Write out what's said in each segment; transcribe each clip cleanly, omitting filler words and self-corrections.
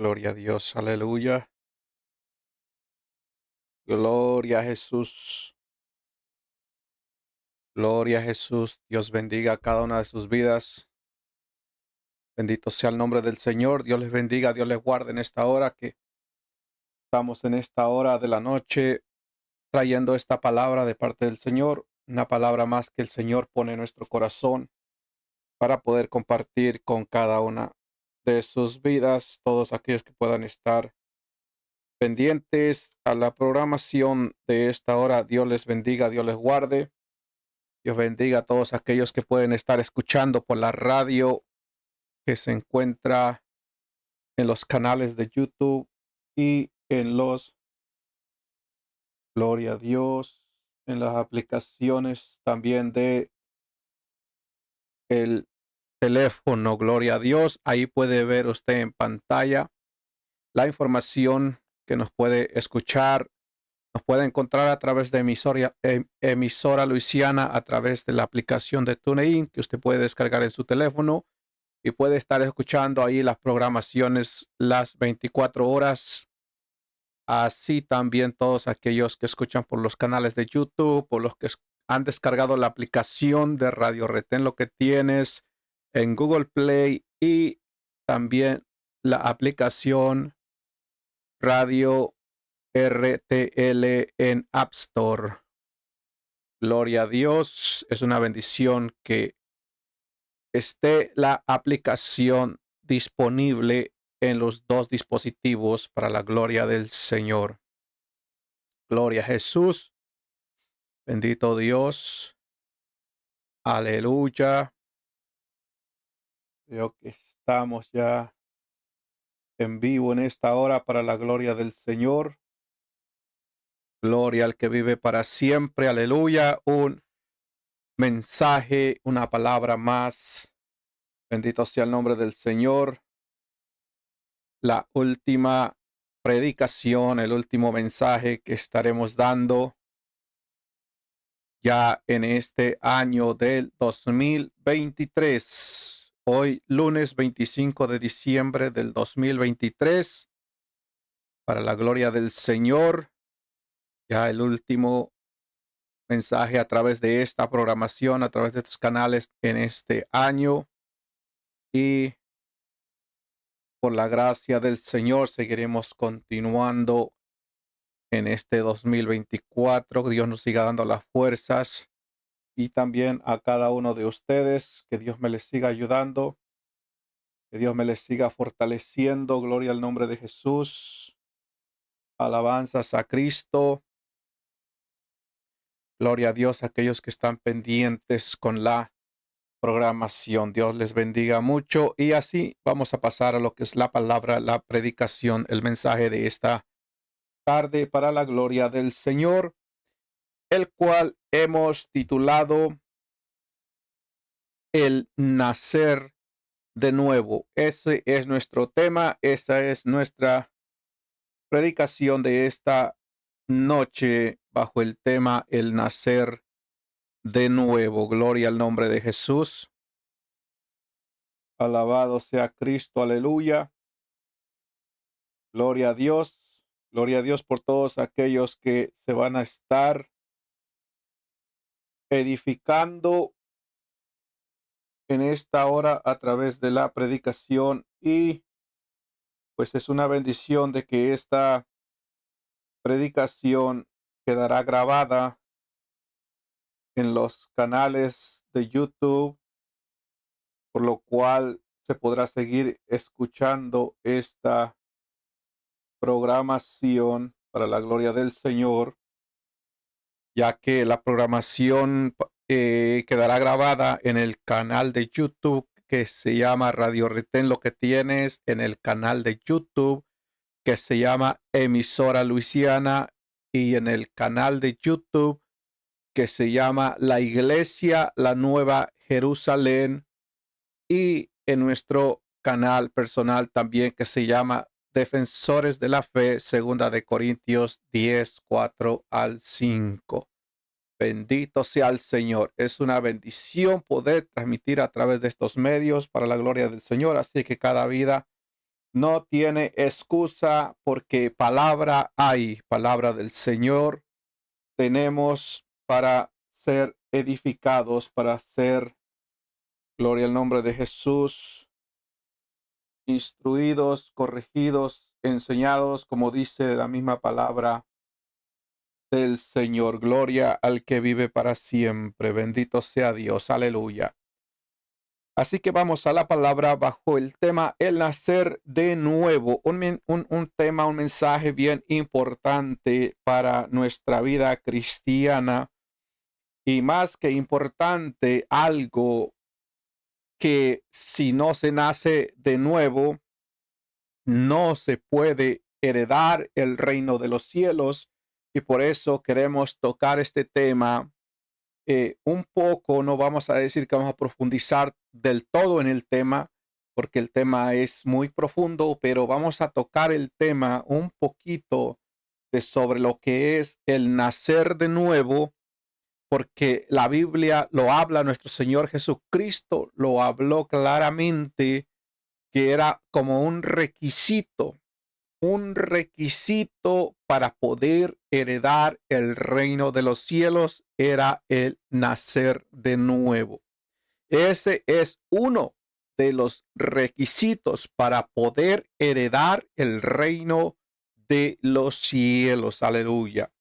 Gloria a Dios, aleluya. Gloria a Jesús, gloria a Jesús. Dios bendiga a cada una de sus vidas. Bendito sea el nombre del Señor. Dios les bendiga, Dios les guarde en esta hora que estamos en esta hora de la noche trayendo esta palabra de parte del Señor. Una palabra más que el Señor pone en nuestro corazón para poder compartir con cada una de sus vidas, todos aquellos que puedan estar pendientes a la programación de esta hora. Dios les bendiga, Dios les guarde. Dios bendiga a todos aquellos que pueden estar escuchando por la radio que se encuentra en los canales de YouTube y en los, gloria a Dios, en las aplicaciones también de el teléfono, gloria a Dios. Ahí puede ver usted en pantalla la información que nos puede escuchar. Nos puede encontrar a través de emisora Luisiana, a través de la aplicación de TuneIn que usted puede descargar en su teléfono y puede estar escuchando ahí las programaciones las 24 horas. Así también todos aquellos que escuchan por los canales de YouTube, por los que han descargado la aplicación de Radio Retén Lo que Tienes en Google Play y también la aplicación Radio RTL en App Store. Gloria a Dios, es una bendición que esté la aplicación disponible en los dos dispositivos para la gloria del Señor. Gloria a Jesús, bendito Dios, aleluya. Veo que estamos ya en vivo en esta hora para la gloria del Señor. Gloria al que vive para siempre, aleluya. Un mensaje, una palabra más. Bendito sea el nombre del Señor. La última predicación, el último mensaje que estaremos dando ya en este año del 2023. Hoy, lunes 25 de diciembre del 2023, para la gloria del Señor, ya el último mensaje a través de esta programación, a través de estos canales en este año. Y por la gracia del Señor seguiremos continuando en este 2024. Dios nos siga dando las fuerzas y también a cada uno de ustedes, que Dios me les siga ayudando, que Dios me les siga fortaleciendo. Gloria al nombre de Jesús. Alabanzas a Cristo. Gloria a Dios a aquellos que están pendientes con la programación. Dios les bendiga mucho y así vamos a pasar a lo que es la palabra, la predicación, el mensaje de esta tarde para la gloria del Señor, el cual hemos titulado El nacer de nuevo. Ese es nuestro tema, esa es nuestra predicación de esta noche bajo el tema El nacer de nuevo. Gloria al nombre de Jesús. Alabado sea Cristo, aleluya. Gloria a Dios. Gloria a Dios por todos aquellos que se van a estar edificando en esta hora a través de la predicación y pues es una bendición de que esta predicación quedará grabada en los canales de YouTube, por lo cual se podrá seguir escuchando esta programación para la gloria del Señor, ya que la programación quedará grabada en el canal de YouTube que se llama Radio Retén Lo que Tienes, en el canal de YouTube que se llama Emisora Luisiana y en el canal de YouTube que se llama La Iglesia La Nueva Jerusalén y en nuestro canal personal también que se llama Defensores de la Fe, segunda de Corintios 10:4 al 5. Bendito sea el Señor. Es una bendición poder transmitir a través de estos medios para la gloria del Señor. Así que cada vida no tiene excusa porque palabra hay, palabra del Señor tenemos para ser edificados, para ser, gloria al nombre de Jesús, instruidos, corregidos, enseñados, como dice la misma palabra del Señor. Gloria al que vive para siempre. Bendito sea Dios. Aleluya. Así que vamos a la palabra bajo el tema el nacer de nuevo. Un tema, un mensaje bien importante para nuestra vida cristiana y más que importante, algo que si no se nace de nuevo, no se puede heredar el reino de los cielos. Y por eso queremos tocar este tema un poco. No vamos a decir que vamos a profundizar del todo en el tema, porque el tema es muy profundo, pero vamos a tocar el tema un poquito de sobre lo que es el nacer de nuevo, porque la Biblia lo habla, nuestro Señor Jesucristo lo habló claramente, que era como un requisito para poder heredar el reino de los cielos, era el nacer de nuevo. Ese es uno de los requisitos para poder heredar el reino de los cielos. Aleluya.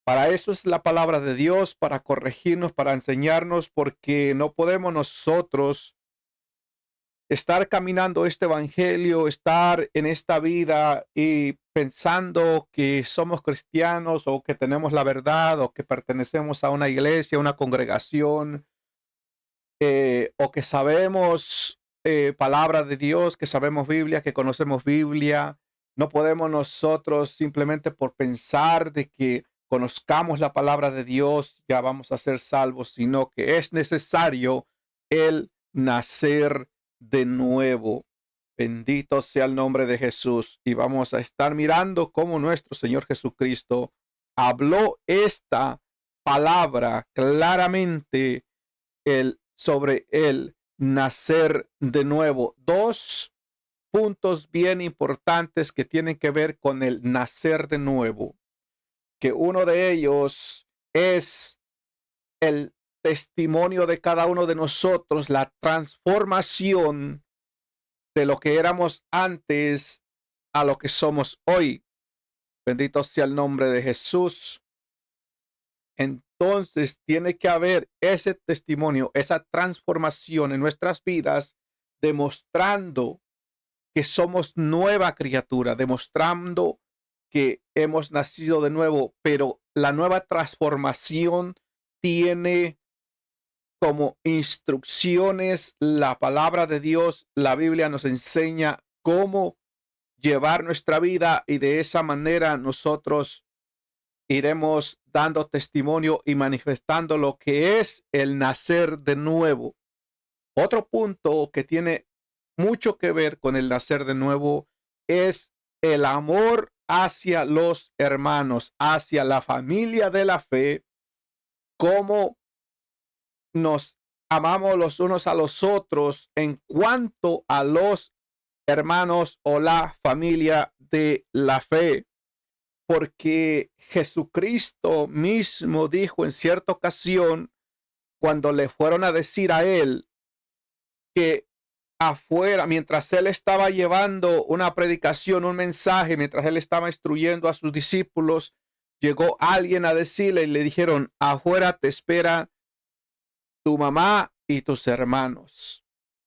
Para eso es la palabra de Dios, para corregirnos, para enseñarnos, porque no podemos nosotros estar caminando este evangelio, estar en esta vida y pensando que somos cristianos o que tenemos la verdad o que pertenecemos a una iglesia, una congregación, o que sabemos palabra de Dios, que sabemos Biblia, que conocemos Biblia. No podemos nosotros simplemente por pensar de que conozcamos la palabra de Dios ya vamos a ser salvos, sino que es necesario el nacer de nuevo. Bendito sea el nombre de Jesús. Y vamos a estar mirando cómo nuestro Señor Jesucristo habló esta palabra claramente sobre el nacer de nuevo. Dos puntos bien importantes que tienen que ver con el nacer de nuevo, que uno de ellos es el testimonio de cada uno de nosotros, la transformación de lo que éramos antes a lo que somos hoy. Bendito sea el nombre de Jesús. Entonces tiene que haber ese testimonio, esa transformación en nuestras vidas, demostrando que somos nueva criatura, demostrando que hemos nacido de nuevo, pero la nueva transformación tiene como instrucciones la palabra de Dios. La Biblia nos enseña cómo llevar nuestra vida y de esa manera nosotros iremos dando testimonio y manifestando lo que es el nacer de nuevo. Otro punto que tiene mucho que ver con el nacer de nuevo es el amor hacia los hermanos, hacia la familia de la fe, cómo nos amamos los unos a los otros en cuanto a los hermanos o la familia de la fe. Porque Jesucristo mismo dijo en cierta ocasión, cuando le fueron a decir a él que afuera, mientras él estaba llevando una predicación, un mensaje, mientras él estaba instruyendo a sus discípulos, llegó alguien a decirle y le dijeron, afuera te espera tu mamá y tus hermanos.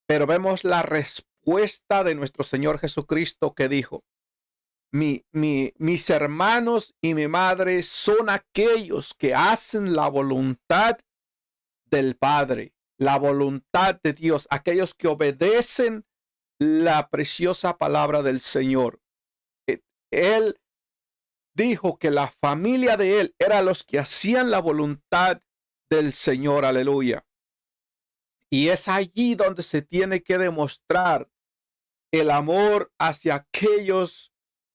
Pero vemos la respuesta de nuestro Señor Jesucristo, que dijo, mis hermanos y mi madre son aquellos que hacen la voluntad del Padre, la voluntad de Dios, aquellos que obedecen la preciosa palabra del Señor. Él dijo que la familia de él era los que hacían la voluntad del Señor. Aleluya. Y es allí donde se tiene que demostrar el amor hacia aquellos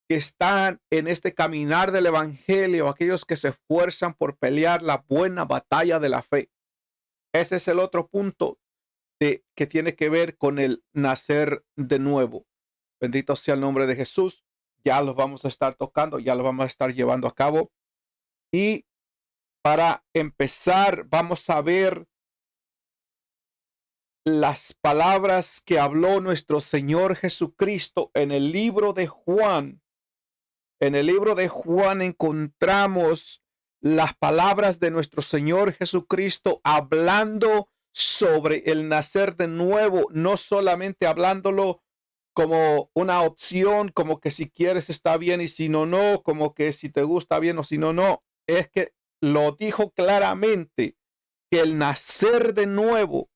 que están en este caminar del evangelio, aquellos que se esfuerzan por pelear la buena batalla de la fe. Ese es el otro punto que tiene que ver con el nacer de nuevo. Bendito sea el nombre de Jesús. Ya los vamos a estar tocando, ya los vamos a estar llevando a cabo. Y para empezar, vamos a ver las palabras que habló nuestro Señor Jesucristo en el libro de Juan. En el libro de Juan encontramos las palabras de nuestro Señor Jesucristo hablando sobre el nacer de nuevo, no solamente hablándolo como una opción, como que si quieres está bien y si no, no, como que si te gusta bien o si no, no. Es que lo dijo claramente que el nacer de nuevo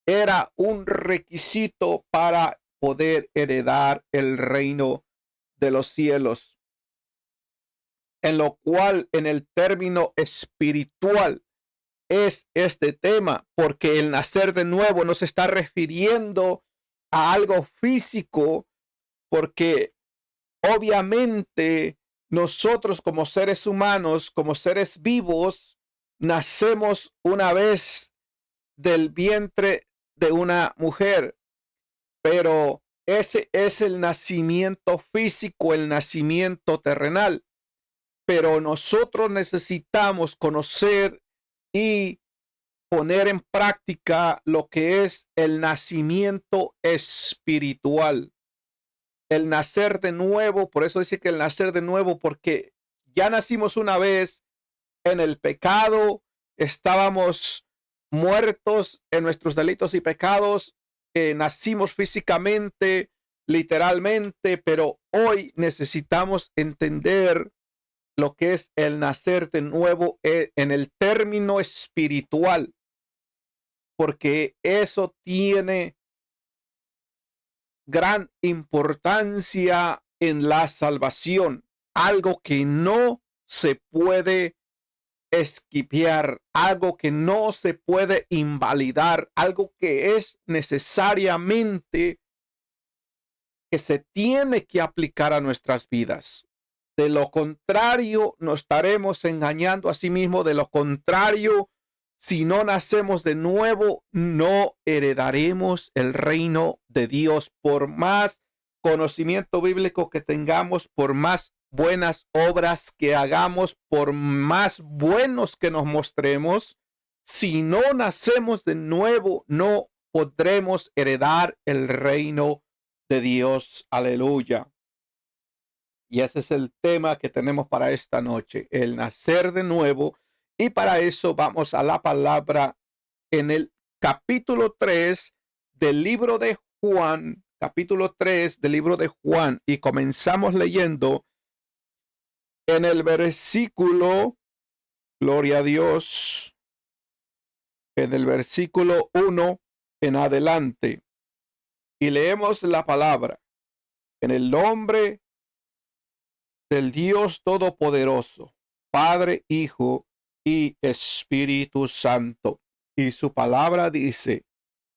era un requisito para poder heredar el reino de los cielos, en lo cual en el término espiritual es este tema, porque el nacer de nuevo no se está refiriendo a algo físico, porque obviamente nosotros como seres humanos, como seres vivos, nacemos una vez del vientre de una mujer, pero ese es el nacimiento físico, el nacimiento terrenal. Pero nosotros necesitamos conocer y poner en práctica lo que es el nacimiento espiritual, el nacer de nuevo. Por eso dice que el nacer de nuevo, porque ya nacimos una vez en el pecado, estábamos muertos en nuestros delitos y pecados, nacimos físicamente, literalmente, pero hoy necesitamos entender lo que es el nacer de nuevo en el término espiritual, porque eso tiene gran importancia en la salvación, algo que no se puede esquipear, algo que no se puede invalidar, algo que es necesariamente que se tiene que aplicar a nuestras vidas. De lo contrario, nos estaremos engañando a sí mismos. De lo contrario, si no nacemos de nuevo, no heredaremos el reino de Dios. Por más conocimiento bíblico que tengamos, por más buenas obras que hagamos, por más buenos que nos mostremos, si no nacemos de nuevo, no podremos heredar el reino de Dios. Aleluya. Y ese es el tema que tenemos para esta noche, el nacer de nuevo. Y para eso vamos a la palabra en el capítulo 3 del libro de Juan, capítulo 3 del libro de Juan. Y comenzamos leyendo en el versículo, gloria a Dios, en el versículo 1 en adelante. Y leemos la palabra en el nombre del Dios Todopoderoso, Padre, Hijo y Espíritu Santo. Y su palabra dice: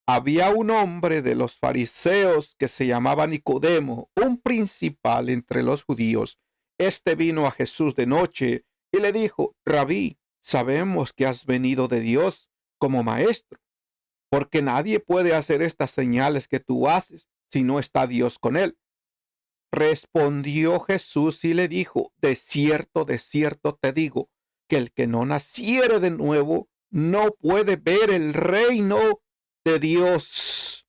había un hombre de los fariseos que se llamaba Nicodemo, un principal entre los judíos. Este vino a Jesús de noche y le dijo: Rabí, sabemos que has venido de Dios como maestro, porque nadie puede hacer estas señales que tú haces si no está Dios con él. Respondió Jesús y le dijo: de cierto te digo, que el que no naciere de nuevo no puede ver el reino de Dios.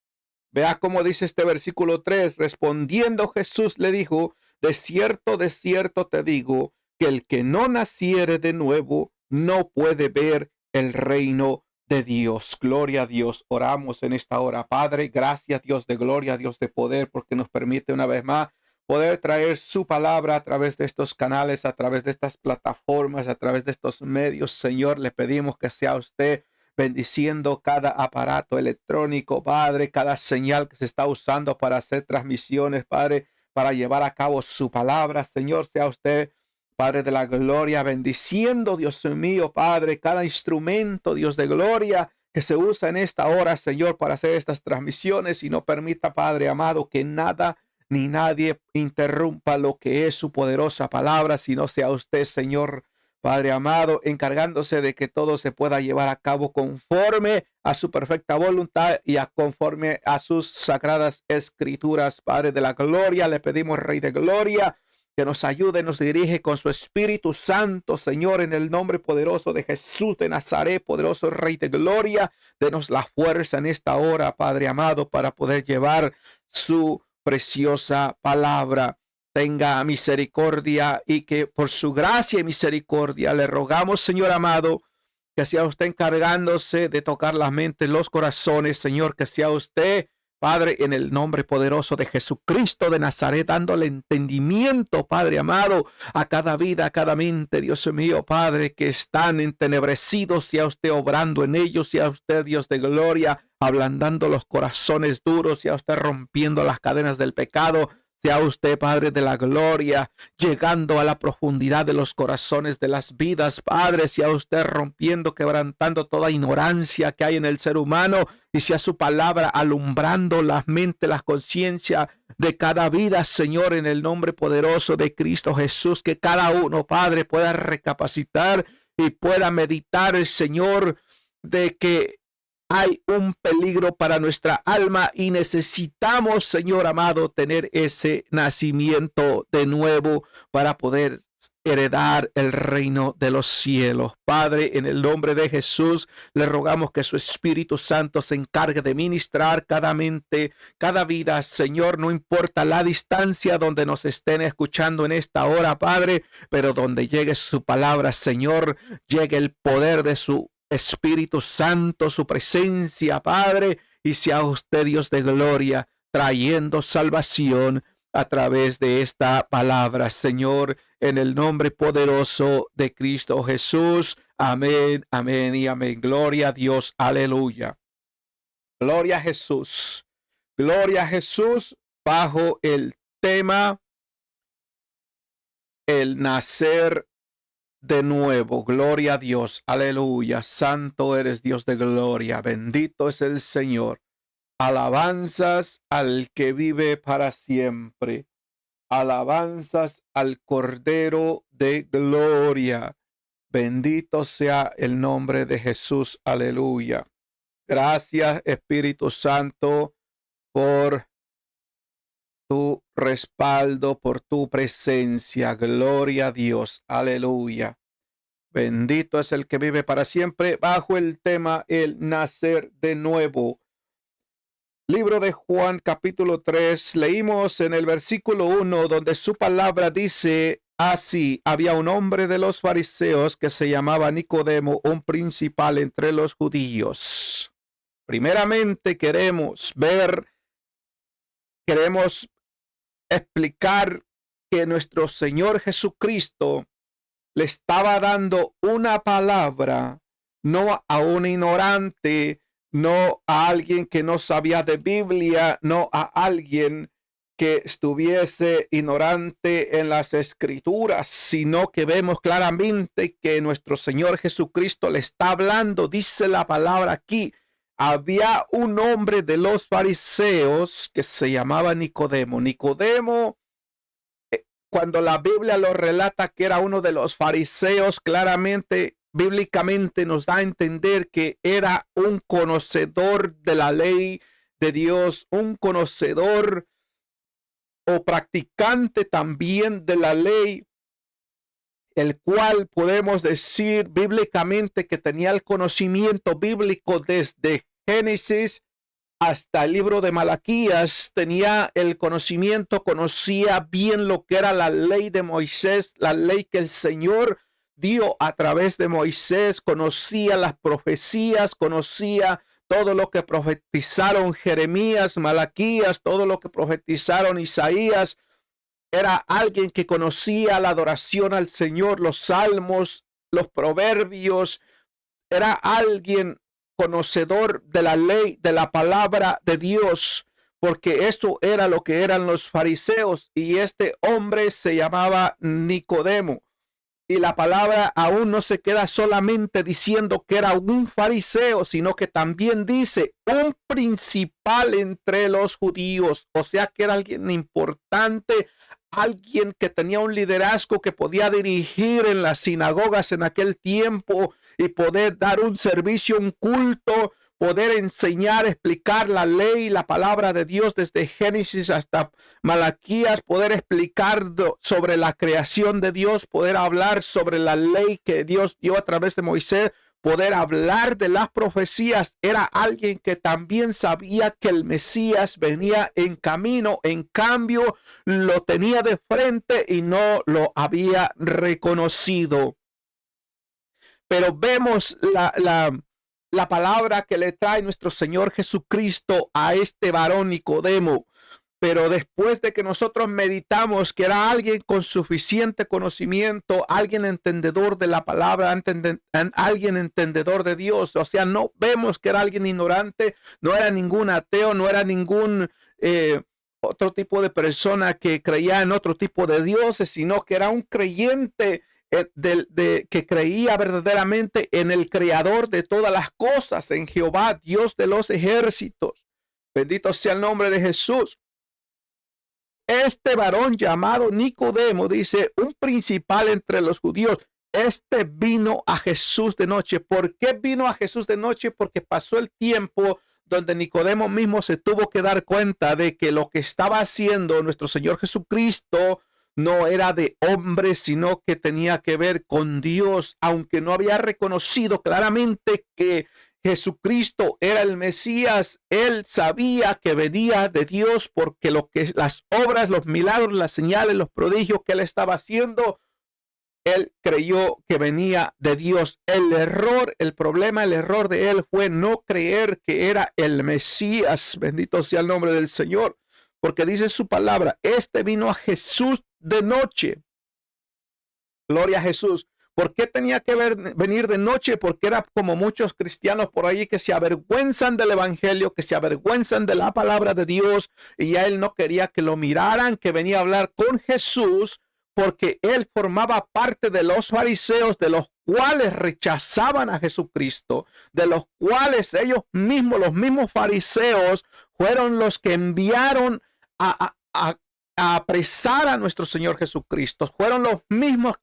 Vea cómo dice este versículo 3. Respondiendo Jesús le dijo: de cierto te digo, que el que no naciere de nuevo no puede ver el reino de Dios. Gloria a Dios. Oramos en esta hora. Padre, gracias Dios de gloria, Dios de poder, porque nos permite una vez más poder traer su palabra a través de estos canales, a través de estas plataformas, a través de estos medios. Señor, le pedimos que sea usted bendiciendo cada aparato electrónico, Padre, cada señal que se está usando para hacer transmisiones, Padre, para llevar a cabo su palabra. Señor, sea usted, Padre de la gloria, bendiciendo, Dios mío, Padre, cada instrumento, Dios de gloria, que se usa en esta hora, Señor, para hacer estas transmisiones, y no permita, Padre amado, que nada ni nadie interrumpa lo que es su poderosa palabra, sino sea usted, Señor Padre amado, encargándose de que todo se pueda llevar a cabo conforme a su perfecta voluntad y conforme a sus sagradas escrituras. Padre de la gloria, le pedimos, Rey de gloria, que nos ayude, nos dirige con su Espíritu Santo, Señor, en el nombre poderoso de Jesús de Nazaret, poderoso Rey de gloria. Denos la fuerza en esta hora, Padre amado, para poder llevar su preciosa palabra. Tenga misericordia y que por su gracia y misericordia le rogamos, Señor amado, que sea usted encargándose de tocar las mentes, los corazones, Señor, que sea usted, Padre, en el nombre poderoso de Jesucristo de Nazaret, dándole entendimiento, Padre amado, a cada vida, a cada mente, Dios mío, Padre, que están entenebrecidos, sea usted obrando en ellos, sea usted, Dios de gloria, ablandando los corazones duros, sea usted rompiendo las cadenas del pecado, sea usted, Padre de la gloria, llegando a la profundidad de los corazones de las vidas, Padre, sea usted rompiendo, quebrantando toda ignorancia que hay en el ser humano y sea su palabra alumbrando las mentes, las conciencias de cada vida, Señor, en el nombre poderoso de Cristo Jesús, que cada uno, Padre, pueda recapacitar y pueda meditar, el Señor, de que hay un peligro para nuestra alma y necesitamos, Señor amado, tener ese nacimiento de nuevo para poder heredar el reino de los cielos. Padre, en el nombre de Jesús, le rogamos que su Espíritu Santo se encargue de ministrar cada mente, cada vida, Señor, no importa la distancia donde nos estén escuchando en esta hora, Padre, pero donde llegue su palabra, Señor, llegue el poder de su Espíritu Santo, su presencia, Padre, y sea usted, Dios de gloria, trayendo salvación a través de esta palabra, Señor, en el nombre poderoso de Cristo Jesús. Amén, amén y amén. Gloria a Dios, aleluya. Gloria a Jesús. Gloria a Jesús bajo el tema el nacer de nuevo. Gloria a Dios, aleluya. Santo eres, Dios de gloria. Bendito es el Señor. Alabanzas al que vive para siempre. Alabanzas al Cordero de gloria. Bendito sea el nombre de Jesús. Aleluya. Gracias, Espíritu Santo, por tu respaldo, por tu presencia. Gloria a Dios. Aleluya. Bendito es el que vive para siempre, bajo el tema el nacer de nuevo. Libro de Juan, capítulo 3, leímos en el versículo 1, donde su palabra dice así: había un hombre de los fariseos que se llamaba Nicodemo, un principal entre los judíos. Primeramente queremos explicar que nuestro Señor Jesucristo le estaba dando una palabra, no a un ignorante, no a alguien que no sabía de Biblia, no a alguien que estuviese ignorante en las escrituras, sino que vemos claramente que nuestro Señor Jesucristo le está hablando. Dice la palabra aquí: había un hombre de los fariseos que se llamaba Nicodemo. Nicodemo, cuando la Biblia lo relata que era uno de los fariseos, claramente, bíblicamente nos da a entender que era un conocedor de la ley de Dios, un conocedor o practicante también de la ley, el cual podemos decir bíblicamente que tenía el conocimiento bíblico desde Génesis hasta el libro de Malaquías. Tenía el conocimiento, conocía bien lo que era la ley de Moisés, la ley que el Señor dio a través de Moisés, conocía las profecías, conocía todo lo que profetizaron Jeremías, Malaquías, todo lo que profetizaron Isaías. Era alguien que conocía la adoración al Señor, los salmos, los proverbios. Era alguien conocedor de la ley, de la palabra de Dios, porque eso era lo que eran los fariseos, y este hombre se llamaba Nicodemo. Y la palabra aún no se queda solamente diciendo que era un fariseo, sino que también dice un principal entre los judíos, o sea que era alguien importante, alguien que tenía un liderazgo que podía dirigir en las sinagogas en aquel tiempo y poder dar un servicio, un culto, poder enseñar, explicar la ley, la palabra de Dios desde Génesis hasta Malaquías, poder explicar sobre la creación de Dios, poder hablar sobre la ley que Dios dio a través de Moisés, poder hablar de las profecías. Era alguien que también sabía que el Mesías venía en camino. En cambio, lo tenía de frente y no lo había reconocido. Pero vemos la palabra que le trae nuestro Señor Jesucristo a este varón Nicodemo. Pero después de que nosotros meditamos que era alguien con suficiente conocimiento, alguien entendedor de la palabra, alguien entendedor de Dios, o sea, no vemos que era alguien ignorante, no era ningún ateo, no era ningún otro tipo de persona que creía en otro tipo de dioses, sino que era un creyente que creía verdaderamente en el creador de todas las cosas, en Jehová, Dios de los ejércitos. Bendito sea el nombre de Jesús. Este varón llamado Nicodemo, dice, un principal entre los judíos, este vino a Jesús de noche. ¿Por qué vino a Jesús de noche? Porque pasó el tiempo donde Nicodemo mismo se tuvo que dar cuenta de que lo que estaba haciendo nuestro Señor Jesucristo no era de hombre, sino que tenía que ver con Dios, aunque no había reconocido claramente que Jesucristo era el Mesías. Él sabía que venía de Dios porque las obras, los milagros, las señales, los prodigios que él estaba haciendo, él creyó que venía de Dios. El error de él fue no creer que era el Mesías. Bendito sea el nombre del Señor, porque dice su palabra, este vino a Jesús de noche. Gloria a Jesús. ¿Por qué tenía que venir de noche? Porque era como muchos cristianos por ahí que se avergüenzan del evangelio, que se avergüenzan de la palabra de Dios, y ya él no quería que lo miraran, que venía a hablar con Jesús, porque él formaba parte de los fariseos, de los cuales rechazaban a Jesucristo, de los cuales ellos mismos, los mismos fariseos, fueron los que enviaron a apresar a nuestro Señor Jesucristo. Fueron los mismos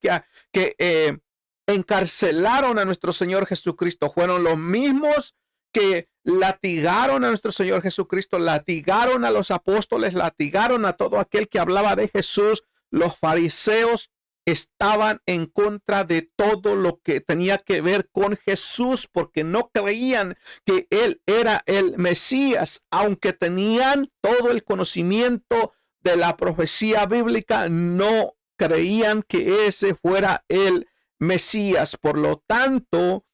que encarcelaron a nuestro Señor Jesucristo. Fueron los mismos que latigaron a nuestro Señor Jesucristo, latigaron a los apóstoles, latigaron a todo aquel que hablaba de Jesús. Los fariseos estaban en contra de todo lo que tenía que ver con Jesús, porque no creían que él era el Mesías, aunque tenían todo el conocimiento de la profecía bíblica, no creían que ese fuera el Mesías. Por lo tanto,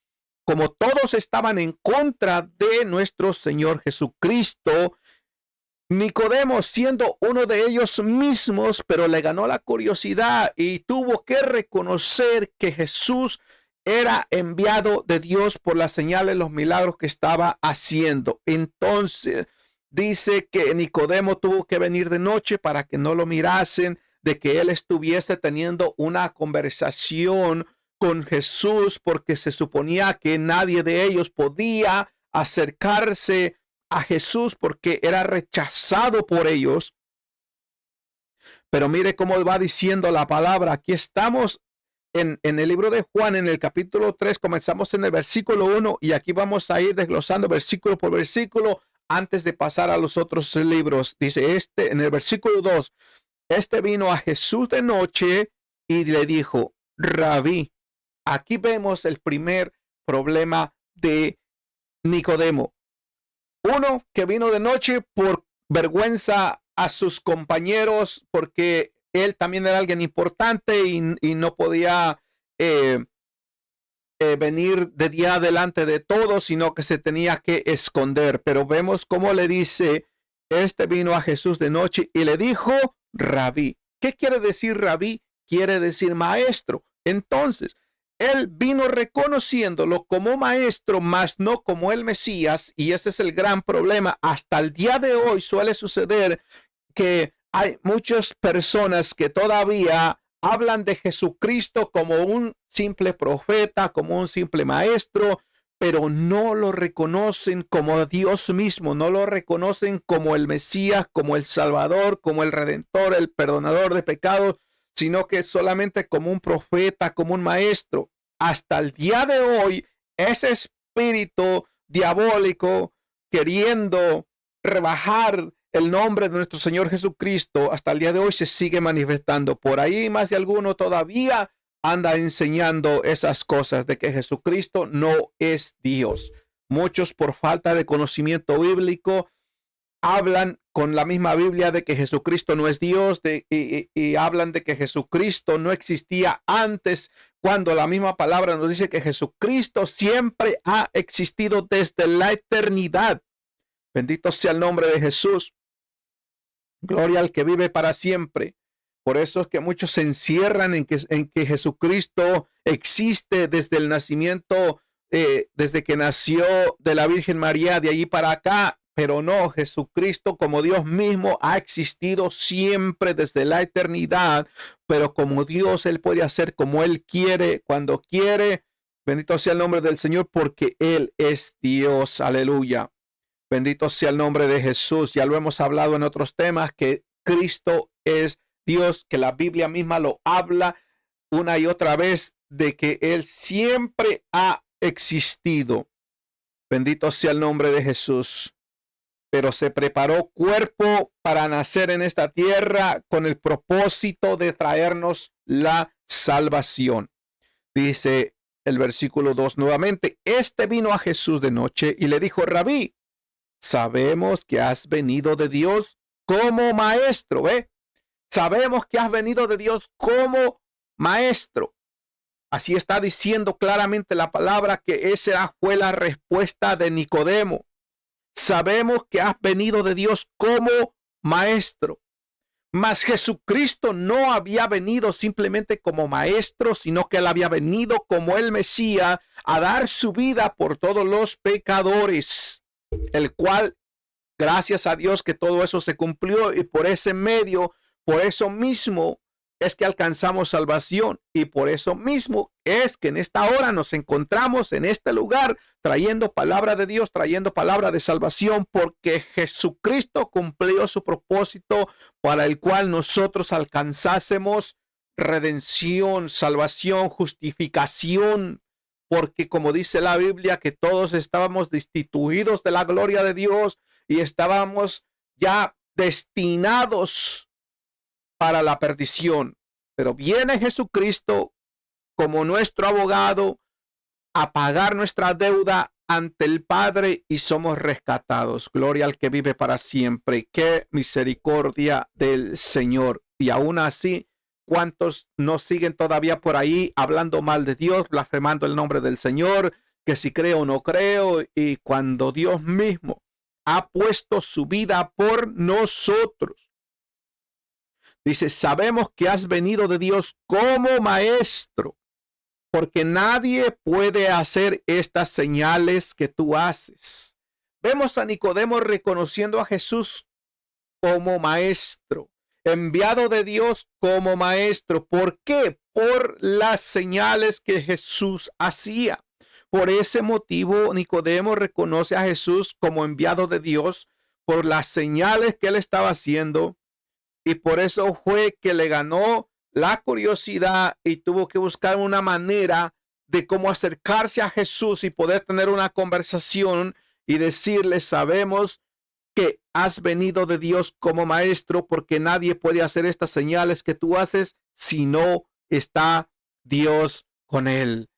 como todos estaban en contra de nuestro Señor Jesucristo, Nicodemo, siendo uno de ellos mismos, pero le ganó la curiosidad y tuvo que reconocer que Jesús era enviado de Dios por las señales, los milagros que estaba haciendo. Entonces dice que Nicodemo tuvo que venir de noche para que no lo mirasen, de que él estuviese teniendo una conversación con Jesús, porque se suponía que nadie de ellos podía acercarse a Jesús porque era rechazado por ellos. Pero mire cómo va diciendo la palabra. Aquí estamos en el libro de Juan, en el capítulo 3, comenzamos en el versículo 1 y aquí vamos a ir desglosando versículo por versículo antes de pasar a los otros libros. Dice en el versículo 2, este vino a Jesús de noche y le dijo, Rabí. Aquí vemos el primer problema de Nicodemo. Uno, que vino de noche por vergüenza a sus compañeros, porque él también era alguien importante y no podía venir de día delante de todos, sino que se tenía que esconder. Pero vemos cómo le dice, este vino a Jesús de noche y le dijo, Rabí. ¿Qué quiere decir Rabí? Quiere decir maestro. Entonces, él vino reconociéndolo como maestro, mas no como el Mesías, y ese es el gran problema. Hasta el día de hoy suele suceder que hay muchas personas que todavía hablan de Jesucristo como un simple profeta, como un simple maestro, pero no lo reconocen como Dios mismo, no lo reconocen como el Mesías, como el Salvador, como el Redentor, el perdonador de pecados, sino que solamente como un profeta, como un maestro. Hasta el día de hoy, ese espíritu diabólico queriendo rebajar el nombre de nuestro Señor Jesucristo, hasta el día de hoy se sigue manifestando. Por ahí más de alguno todavía anda enseñando esas cosas de que Jesucristo no es Dios. Muchos por falta de conocimiento bíblico hablan con la misma Biblia de que Jesucristo no es Dios y hablan de que Jesucristo no existía antes, cuando la misma palabra nos dice que Jesucristo siempre ha existido desde la eternidad. Bendito sea el nombre de Jesús. Gloria al que vive para siempre. Por eso es que muchos se encierran en que Jesucristo existe desde el nacimiento, desde que nació de la Virgen María, de allí para acá. Pero no, Jesucristo como Dios mismo ha existido siempre desde la eternidad. Pero como Dios, Él puede hacer como Él quiere, cuando quiere. Bendito sea el nombre del Señor, porque Él es Dios. Aleluya. Bendito sea el nombre de Jesús. Ya lo hemos hablado en otros temas, que Cristo es Dios, que la Biblia misma lo habla una y otra vez de que Él siempre ha existido. Bendito sea el nombre de Jesús. Pero se preparó cuerpo para nacer en esta tierra con el propósito de traernos la salvación. Dice el versículo 2 nuevamente, este vino a Jesús de noche y le dijo, Rabí, sabemos que has venido de Dios como maestro, ¿ve? Sabemos que has venido de Dios como maestro. Así está diciendo claramente la palabra que esa fue la respuesta de Nicodemo. Sabemos que has venido de Dios como maestro. Mas Jesucristo no había venido simplemente como maestro, sino que él había venido como el Mesías a dar su vida por todos los pecadores, el cual, gracias a Dios que todo eso se cumplió y por ese medio, por eso mismo es que alcanzamos salvación y por eso mismo es que en esta hora nos encontramos en este lugar trayendo palabra de Dios, trayendo palabra de salvación, porque Jesucristo cumplió su propósito para el cual nosotros alcanzásemos redención, salvación, justificación, porque como dice la Biblia que todos estábamos destituidos de la gloria de Dios y estábamos ya destinados para la perdición. Pero viene Jesucristo como nuestro abogado a pagar nuestra deuda ante el Padre y somos rescatados. Gloria al que vive para siempre. Qué misericordia del Señor. Y aún así, ¿cuántos nos siguen todavía por ahí hablando mal de Dios, blasfemando el nombre del Señor? Que si creo o no creo. Y cuando Dios mismo ha puesto su vida por nosotros. Dice, sabemos que has venido de Dios como maestro, porque nadie puede hacer estas señales que tú haces. Vemos a Nicodemo reconociendo a Jesús como maestro, enviado de Dios como maestro. ¿Por qué? Por las señales que Jesús hacía. Por ese motivo, Nicodemo reconoce a Jesús como enviado de Dios por las señales que él estaba haciendo. Y por eso fue que le ganó la curiosidad y tuvo que buscar una manera de cómo acercarse a Jesús y poder tener una conversación y decirle, sabemos que has venido de Dios como maestro, porque nadie puede hacer estas señales que tú haces si no está Dios con él.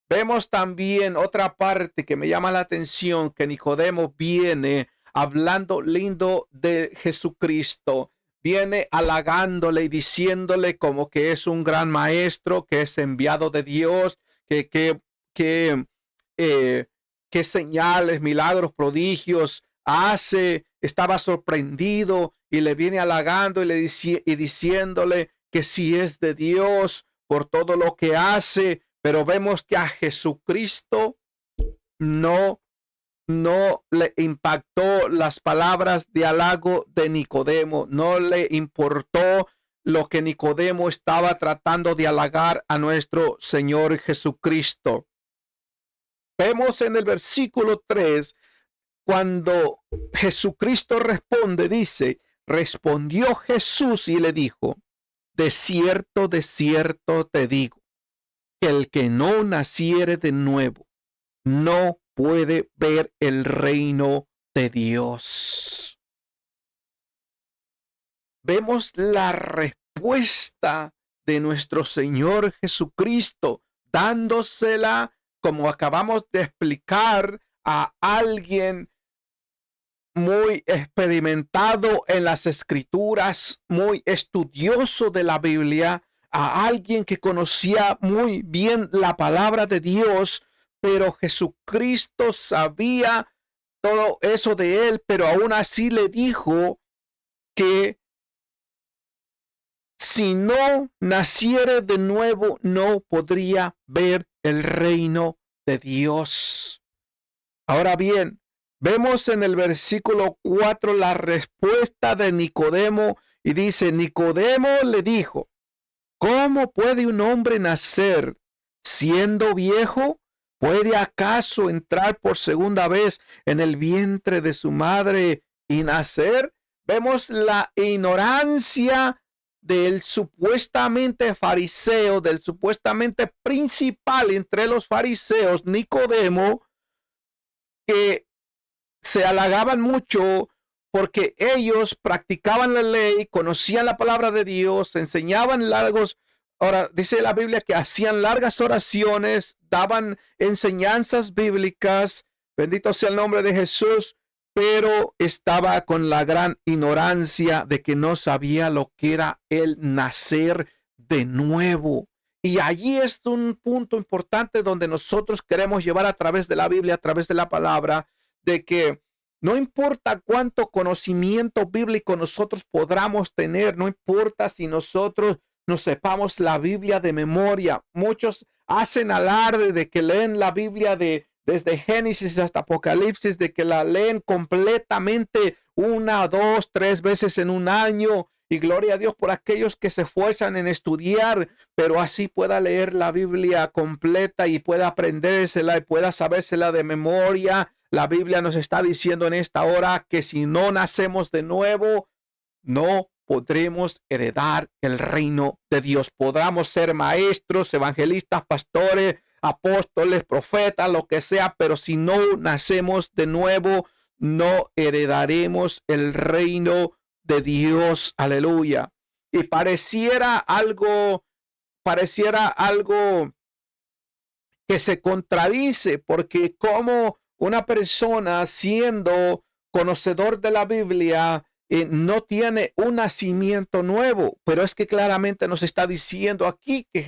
Vemos también otra parte que me llama la atención, que Nicodemo viene hablando lindo de Jesucristo. Viene halagándole y diciéndole como que es un gran maestro, que es enviado de Dios, que señales, milagros, prodigios hace. Estaba sorprendido y le viene halagando y diciéndole que si es de Dios por todo lo que hace. Pero vemos que a Jesucristo no le impactó las palabras de halago de Nicodemo, no le importó lo que Nicodemo estaba tratando de halagar a nuestro Señor Jesucristo. Vemos en el versículo 3, cuando Jesucristo responde, dice, respondió Jesús y le dijo, de cierto te digo, que el que no naciere de nuevo no puede ver el reino de Dios. Vemos la respuesta de nuestro Señor Jesucristo, dándosela, como acabamos de explicar, a alguien muy experimentado en las escrituras, muy estudioso de la Biblia, a alguien que conocía muy bien la palabra de Dios, pero Jesucristo sabía todo eso de él, pero aún así le dijo que si no naciere de nuevo, no podría ver el reino de Dios. Ahora bien, vemos en el versículo 4 la respuesta de Nicodemo y dice, Nicodemo le dijo, ¿cómo puede un hombre nacer siendo viejo? ¿Puede acaso entrar por segunda vez en el vientre de su madre y nacer? Vemos la ignorancia del supuestamente fariseo, del supuestamente principal entre los fariseos, Nicodemo, que se halagaban mucho porque ellos practicaban la ley, conocían la palabra de Dios, enseñaban largos, ahora dice la Biblia que hacían largas oraciones, daban enseñanzas bíblicas, bendito sea el nombre de Jesús, pero estaba con la gran ignorancia de que no sabía lo que era el nacer de nuevo. Y allí es un punto importante donde nosotros queremos llevar a través de la Biblia, a través de la palabra, de que no importa cuánto conocimiento bíblico nosotros podamos tener, no importa si nosotros no sepamos la Biblia de memoria. Muchos hacen alarde de que leen la Biblia desde Génesis hasta Apocalipsis, de que la leen completamente una, dos, tres veces en un año. Y gloria a Dios por aquellos que se esfuerzan en estudiar, pero así pueda leer la Biblia completa y pueda aprendérsela y pueda sabérsela de memoria. La Biblia nos está diciendo en esta hora que si no nacemos de nuevo, no podremos heredar el reino de Dios. Podamos ser maestros, evangelistas, pastores, apóstoles, profetas, lo que sea, pero si no nacemos de nuevo, no heredaremos el reino de Dios. Aleluya. Y pareciera algo que se contradice, porque como una persona siendo conocedor de la Biblia no tiene un nacimiento nuevo, pero es que claramente nos está diciendo aquí que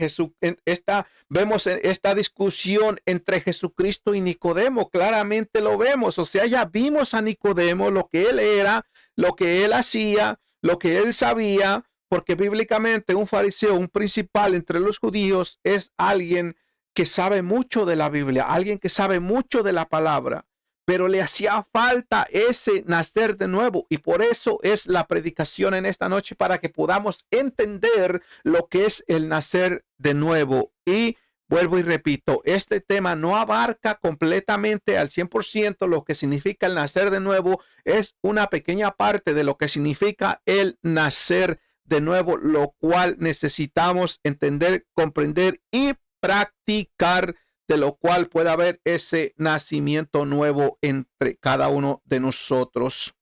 vemos esta discusión entre Jesucristo y Nicodemo, claramente lo vemos, o sea, ya vimos a Nicodemo, lo que él era, lo que él hacía, lo que él sabía, porque bíblicamente un fariseo, un principal entre los judíos, es alguien que sabe mucho de la Biblia, alguien que sabe mucho de la palabra, pero le hacía falta ese nacer de nuevo. Y por eso es la predicación en esta noche, para que podamos entender lo que es el nacer de nuevo. Y vuelvo y repito, este tema no abarca completamente al 100% lo que significa el nacer de nuevo. Es una pequeña parte de lo que significa el nacer de nuevo, lo cual necesitamos entender, comprender y practicar, de lo cual puede haber ese nacimiento nuevo entre cada uno de nosotros.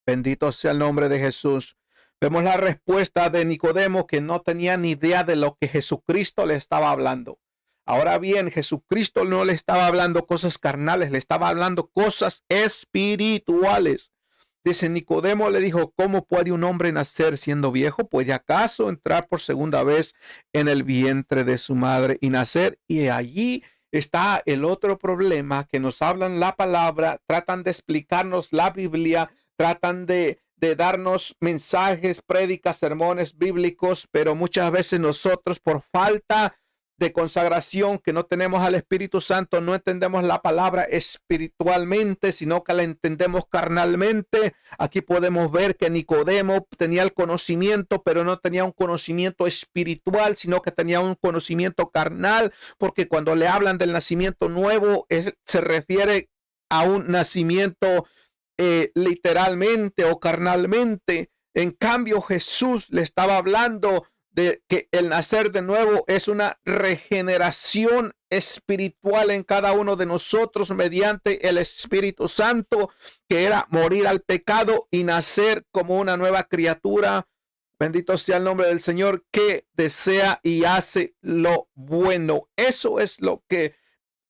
Bendito sea el nombre de Jesús. Vemos la respuesta de Nicodemo, que no tenía ni idea de lo que Jesucristo le estaba hablando. Ahora bien, Jesucristo no le estaba hablando cosas carnales, le estaba hablando cosas espirituales. Dice, Nicodemo le dijo, ¿cómo puede un hombre nacer siendo viejo? ¿Puede acaso entrar por segunda vez en el vientre de su madre y nacer? Y allí está el otro problema, que nos hablan la palabra, tratan de explicarnos la Biblia, tratan de darnos mensajes, prédicas, sermones bíblicos, pero muchas veces nosotros, por falta de consagración, que no tenemos al Espíritu Santo, no entendemos la palabra espiritualmente, sino que la entendemos carnalmente. Aquí podemos ver que Nicodemo tenía el conocimiento, pero no tenía un conocimiento espiritual, sino que tenía un conocimiento carnal, porque cuando le hablan del nacimiento nuevo, se refiere a un nacimiento literalmente o carnalmente. En cambio, Jesús le estaba hablando de que el nacer de nuevo es una regeneración espiritual en cada uno de nosotros mediante el Espíritu Santo, que era morir al pecado y nacer como una nueva criatura. Bendito sea el nombre del Señor, que desea y hace lo bueno. Eso es lo que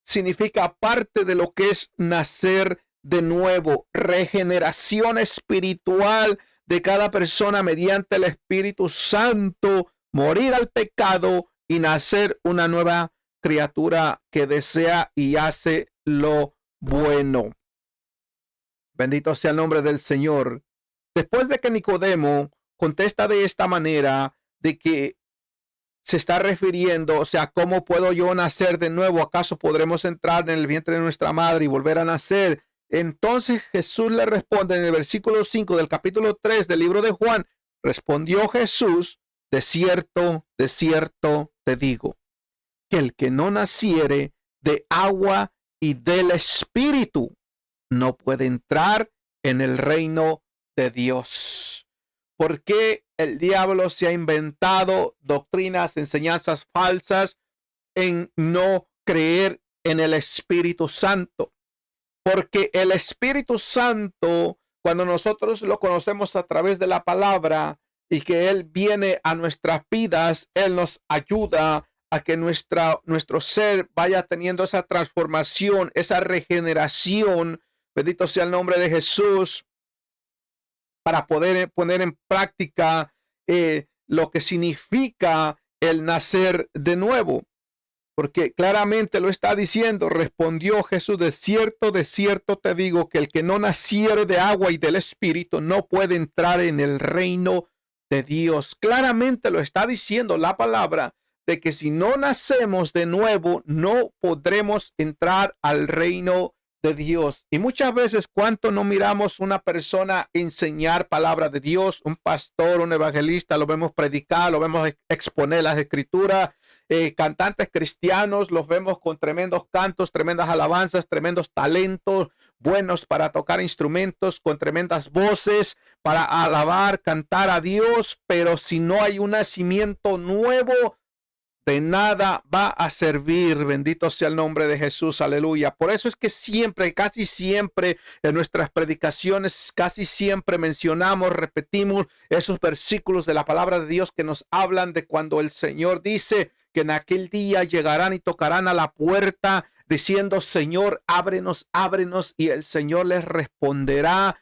significa parte de lo que es nacer de nuevo, regeneración espiritual de cada persona mediante el Espíritu Santo, morir al pecado y nacer una nueva criatura que desea y hace lo bueno. Bendito sea el nombre del Señor. Después de que Nicodemo contesta de esta manera, de que se está refiriendo, o sea, ¿cómo puedo yo nacer de nuevo? ¿Acaso podremos entrar en el vientre de nuestra madre y volver a nacer? Entonces Jesús le responde en el versículo 5 del capítulo 3 del libro de Juan. Respondió Jesús: de cierto te digo, que el que no naciere de agua y del Espíritu no puede entrar en el reino de Dios. ¿Por qué el diablo se ha inventado doctrinas, enseñanzas falsas en no creer en el Espíritu Santo? Porque el Espíritu Santo, cuando nosotros lo conocemos a través de la palabra y que Él viene a nuestras vidas, Él nos ayuda a que nuestro ser vaya teniendo esa transformación, esa regeneración. Bendito sea el nombre de Jesús, para poder poner en práctica lo que significa el nacer de nuevo. Porque claramente lo está diciendo. Respondió Jesús: de cierto te digo, que el que no naciere de agua y del Espíritu no puede entrar en el reino de Dios. Claramente lo está diciendo la palabra, de que si no nacemos de nuevo, no podremos entrar al reino de Dios. Y muchas veces, ¿cuánto no miramos una persona enseñar palabra de Dios? Un pastor, un evangelista, lo vemos predicar, lo vemos exponer las escrituras. Cantantes cristianos, los vemos con tremendos cantos, tremendas alabanzas, tremendos talentos, buenos para tocar instrumentos, con tremendas voces para alabar, cantar a Dios. Pero si no hay un nacimiento nuevo, de nada va a servir. Bendito sea el nombre de Jesús, aleluya. Por eso es que siempre, casi siempre en nuestras predicaciones, casi siempre mencionamos, repetimos esos versículos de la palabra de Dios que nos hablan de cuando el Señor dice que en aquel día llegarán y tocarán a la puerta diciendo: Señor, ábrenos, ábrenos. Y el Señor les responderá: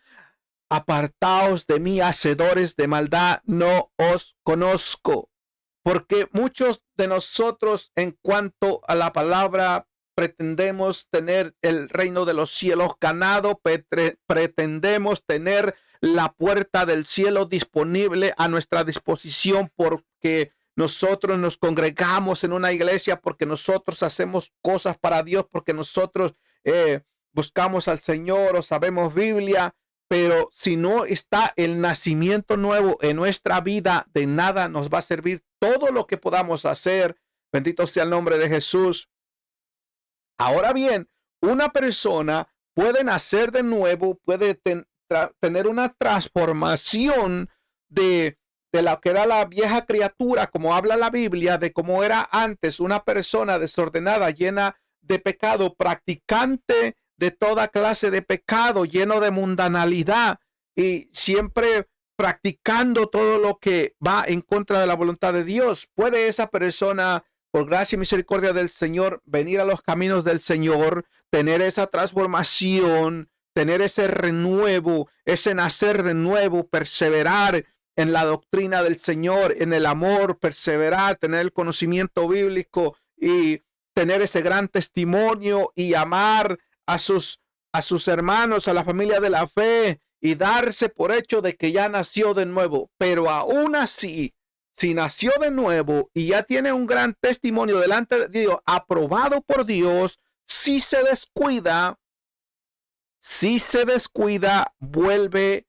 apartaos de mí, hacedores de maldad, no os conozco. Porque muchos de nosotros, en cuanto a la palabra, pretendemos tener el reino de los cielos ganado, pretendemos tener la puerta del cielo disponible a nuestra disposición, porque nosotros nos congregamos en una iglesia, porque nosotros hacemos cosas para Dios, porque nosotros buscamos al Señor o sabemos Biblia. Pero si no está el nacimiento nuevo en nuestra vida, de nada nos va a servir todo lo que podamos hacer. Bendito sea el nombre de Jesús. Ahora bien, una persona puede nacer de nuevo, puede tener una transformación de la que era la vieja criatura, como habla la Biblia, de cómo era antes una persona desordenada, llena de pecado, practicante de toda clase de pecado, lleno de mundanalidad y siempre practicando todo lo que va en contra de la voluntad de Dios. ¿Puede esa persona, por gracia y misericordia del Señor, venir a los caminos del Señor, tener esa transformación, tener ese renuevo, ese nacer de nuevo, perseverar en la doctrina del Señor, en el amor, perseverar, tener el conocimiento bíblico y tener ese gran testimonio y amar a sus hermanos, a la familia de la fe, y darse por hecho de que ya nació de nuevo? Pero aún así, si nació de nuevo y ya tiene un gran testimonio delante de Dios, aprobado por Dios, si se descuida, vuelve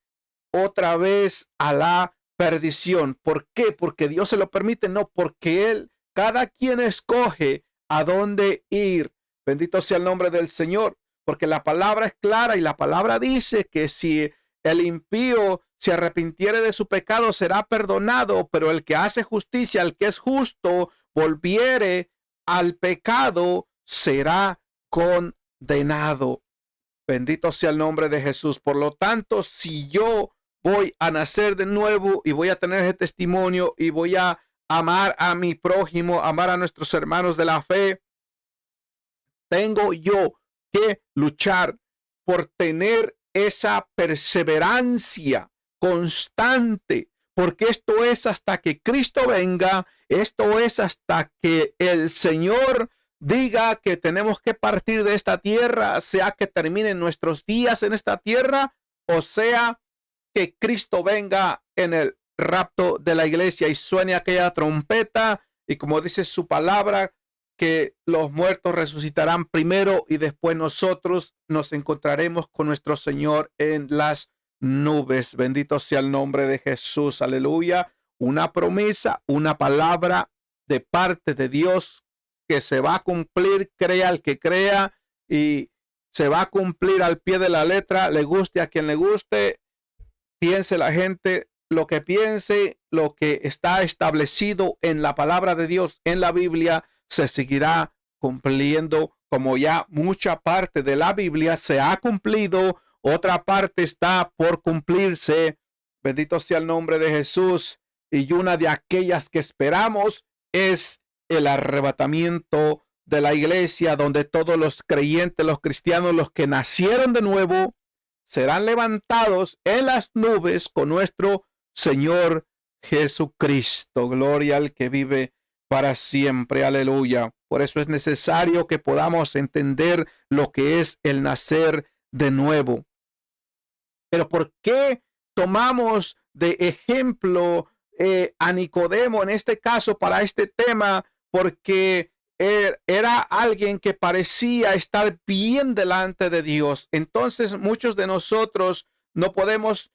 otra vez a la perdición. ¿Por qué? Porque Dios se lo permite, no, porque cada quien escoge a dónde ir. Bendito sea el nombre del Señor, porque la palabra es clara y la palabra dice que si el impío se arrepintiere de su pecado será perdonado, pero el que hace justicia, el que es justo, volviere al pecado, será condenado. Bendito sea el nombre de Jesús. Por lo tanto, si yo voy a nacer de nuevo y voy a tener ese testimonio y voy a amar a mi prójimo, amar a nuestros hermanos de la fe, tengo yo que luchar por tener esa perseverancia constante, porque esto es hasta que Cristo venga, esto es hasta que el Señor diga que tenemos que partir de esta tierra, sea que terminen nuestros días en esta tierra, o sea que Cristo venga en el rapto de la iglesia y suene aquella trompeta, y como dice su palabra, que los muertos resucitarán primero y después nosotros nos encontraremos con nuestro Señor en las nubes. Bendito sea el nombre de Jesús. Aleluya. Una promesa, una palabra de parte de Dios que se va a cumplir, crea el que crea, y se va a cumplir al pie de la letra, le guste a quien le guste, piense la gente lo que piense, lo que está establecido en la palabra de Dios, en la Biblia, se seguirá cumpliendo, como ya mucha parte de la Biblia se ha cumplido, otra parte está por cumplirse. Bendito sea el nombre de Jesús. Y una de aquellas que esperamos es el arrebatamiento de la iglesia, donde todos los creyentes, los cristianos, los que nacieron de nuevo, serán levantados en las nubes con nuestro Señor Jesucristo. Gloria al que vive para siempre. Aleluya. Por eso es necesario que podamos entender lo que es el nacer de nuevo. Pero ¿por qué tomamos de ejemplo a Nicodemo en este caso para este tema? Porque era alguien que parecía estar bien delante de Dios. Entonces muchos de nosotros no podemos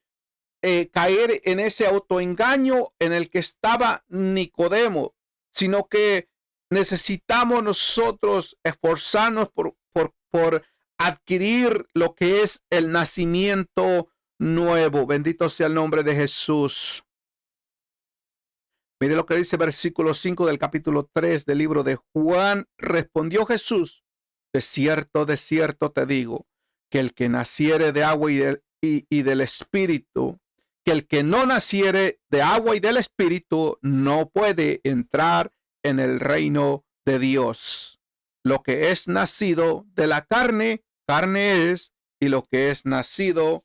caer en ese autoengaño en el que estaba Nicodemo, sino que necesitamos nosotros esforzarnos por adquirir lo que es el nacimiento nuevo. Bendito sea el nombre de Jesús. Mire lo que dice versículo 5 del capítulo 3 del libro de Juan. Respondió Jesús: de cierto te digo, que el que naciere de agua y del Espíritu, que el que no naciere de agua y del Espíritu no puede entrar en el reino de Dios. Lo que es nacido de la carne, carne es, y lo que es nacido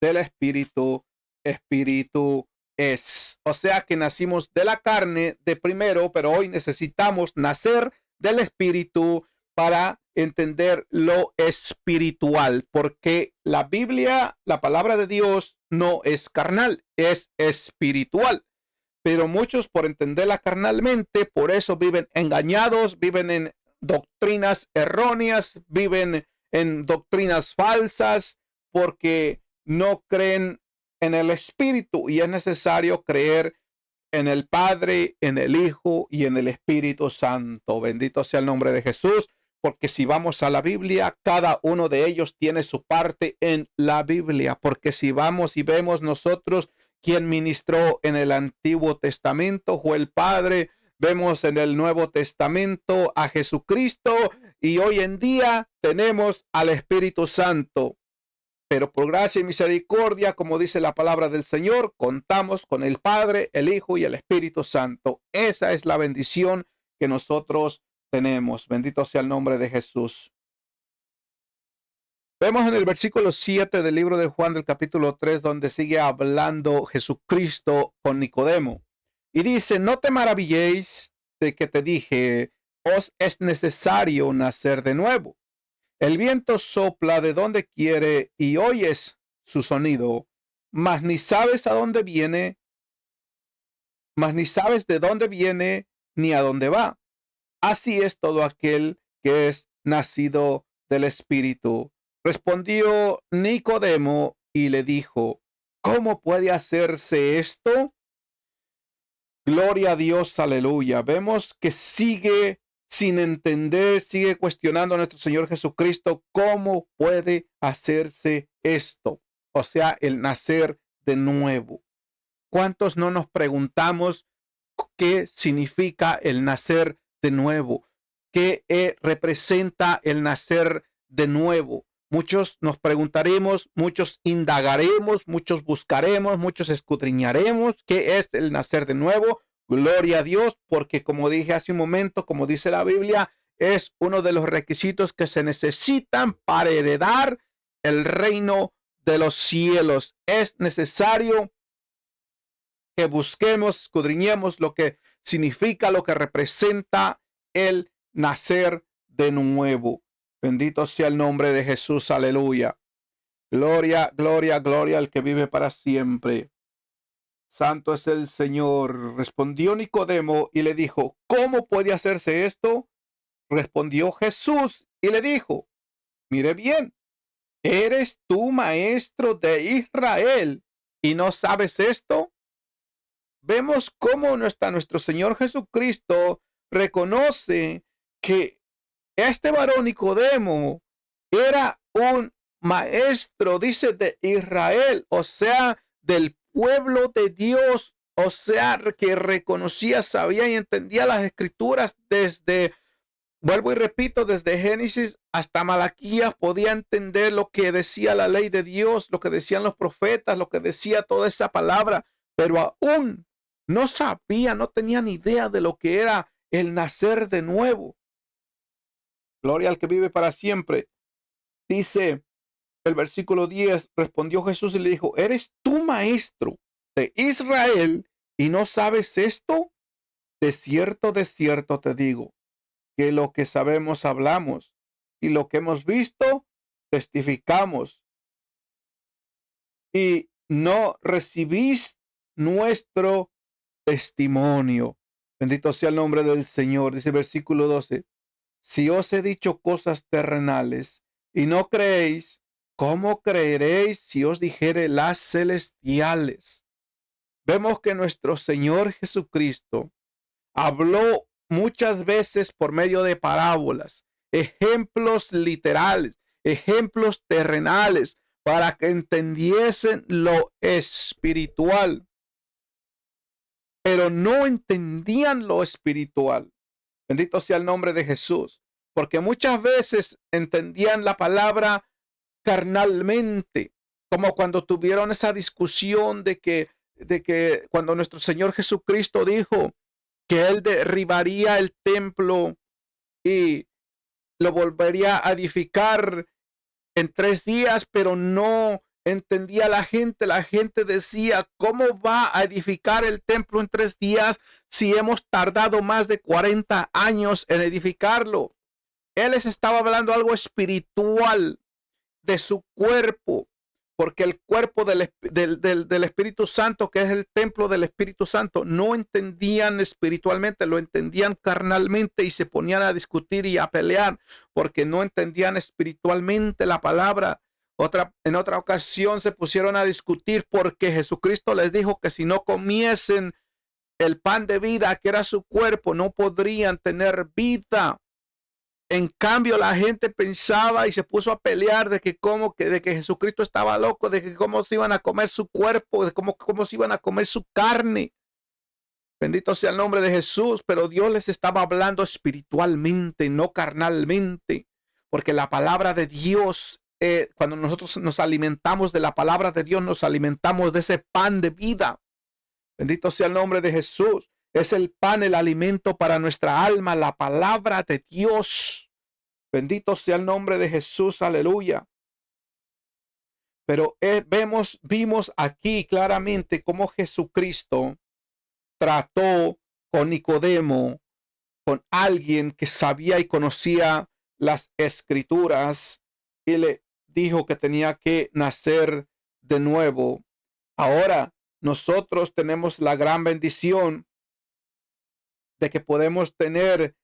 del Espíritu, Espíritu es. O sea que nacimos de la carne de primero, pero hoy necesitamos nacer del Espíritu para entender lo espiritual, porque la Biblia, la palabra de Dios, no es carnal, es espiritual. Pero muchos, por entenderla carnalmente, por eso viven engañados, viven en doctrinas erróneas, viven en doctrinas falsas, porque no creen en el Espíritu, y es necesario creer en el Padre, en el Hijo y en el Espíritu Santo. Bendito sea el nombre de Jesús, porque si vamos a la Biblia, cada uno de ellos tiene su parte en la Biblia, porque si vamos y vemos nosotros quién ministró en el Antiguo Testamento, fue el Padre. Vemos en el Nuevo Testamento a Jesucristo, y hoy en día tenemos al Espíritu Santo. Pero por gracia y misericordia, como dice la palabra del Señor, contamos con el Padre, el Hijo y el Espíritu Santo. Esa es la bendición que nosotros tenemos. Bendito sea el nombre de Jesús. Vemos en el versículo 7 del libro de Juan del capítulo 3, donde sigue hablando Jesucristo con Nicodemo. Y dice: no te maravilléis de que te dije, os es necesario nacer de nuevo. El viento sopla de donde quiere y oyes su sonido, mas ni sabes a dónde viene, mas ni sabes de dónde viene ni a dónde va. Así es todo aquel que es nacido del Espíritu. Respondió Nicodemo y le dijo: ¿Cómo puede hacerse esto? Gloria a Dios, aleluya. Vemos que sigue sin entender, sigue cuestionando a nuestro Señor Jesucristo cómo puede hacerse esto, o sea, el nacer de nuevo. ¿Cuántos no nos preguntamos qué significa el nacer de nuevo? ¿Qué representa el nacer de nuevo? Muchos nos preguntaremos, muchos indagaremos, muchos buscaremos, muchos escudriñaremos qué es el nacer de nuevo. Gloria a Dios, porque como dije hace un momento, como dice la Biblia, es uno de los requisitos que se necesitan para heredar el reino de los cielos. Es necesario que busquemos, escudriñemos lo que significa, lo que representa el nacer de nuevo. Bendito sea el nombre de Jesús, aleluya. Gloria, gloria, gloria al que vive para siempre. Santo es el Señor. Respondió Nicodemo y le dijo: ¿Cómo puede hacerse esto? Respondió Jesús y le dijo: Mire bien, ¿eres tú maestro de Israel y no sabes esto? Vemos cómo nuestro Señor Jesucristo reconoce que este varón Nicodemo era un maestro, dice, de Israel, o sea, del pueblo de Dios, o sea, que reconocía, sabía y entendía las escrituras desde, vuelvo y repito, desde Génesis hasta Malaquías, podía entender lo que decía la ley de Dios, lo que decían los profetas, lo que decía toda esa palabra, pero aún no sabía, no tenía ni idea de lo que era el nacer de nuevo. Gloria al que vive para siempre. Dice el versículo 10, respondió Jesús y le dijo: ¿Eres tú maestro de Israel y no sabes esto? De cierto te digo, que lo que sabemos hablamos y lo que hemos visto testificamos, y no recibís nuestro testimonio. Bendito sea el nombre del Señor. Dice el versículo 12: Si os he dicho cosas terrenales y no creéis, ¿cómo creeréis si os dijere las celestiales? Vemos que nuestro Señor Jesucristo habló muchas veces por medio de parábolas, ejemplos literales, ejemplos terrenales, para que entendiesen lo espiritual, pero no entendían lo espiritual. Bendito sea el nombre de Jesús, porque muchas veces entendían la palabra carnalmente, como cuando tuvieron esa discusión de que cuando nuestro Señor Jesucristo dijo que él derribaría el templo y lo volvería a edificar en 3 días, pero no entendía la gente. La gente decía: ¿cómo va a edificar el templo en 3 días si hemos tardado más de 40 años en edificarlo? Él les estaba hablando algo espiritual de su cuerpo, porque el cuerpo del Espíritu Santo, que es el templo del Espíritu Santo, no entendían espiritualmente, lo entendían carnalmente y se ponían a discutir y a pelear porque no entendían espiritualmente la palabra. En otra ocasión se pusieron a discutir porque Jesucristo les dijo que si no comiesen el pan de vida, que era su cuerpo, no podrían tener vida. En cambio, la gente pensaba y se puso a pelear de que Jesucristo estaba loco, de que cómo se iban a comer su cuerpo, de cómo se iban a comer su carne. Bendito sea el nombre de Jesús, pero Dios les estaba hablando espiritualmente, no carnalmente, porque la palabra de Dios, cuando nosotros nos alimentamos de la palabra de Dios, nos alimentamos de ese pan de vida. Bendito sea el nombre de Jesús. Es el pan, el alimento para nuestra alma, la palabra de Dios. Bendito sea el nombre de Jesús, aleluya. Pero vimos aquí claramente cómo Jesucristo trató con Nicodemo, con alguien que sabía y conocía las escrituras, y le dijo que tenía que nacer de nuevo. Ahora nosotros tenemos la gran bendición de que podemos tener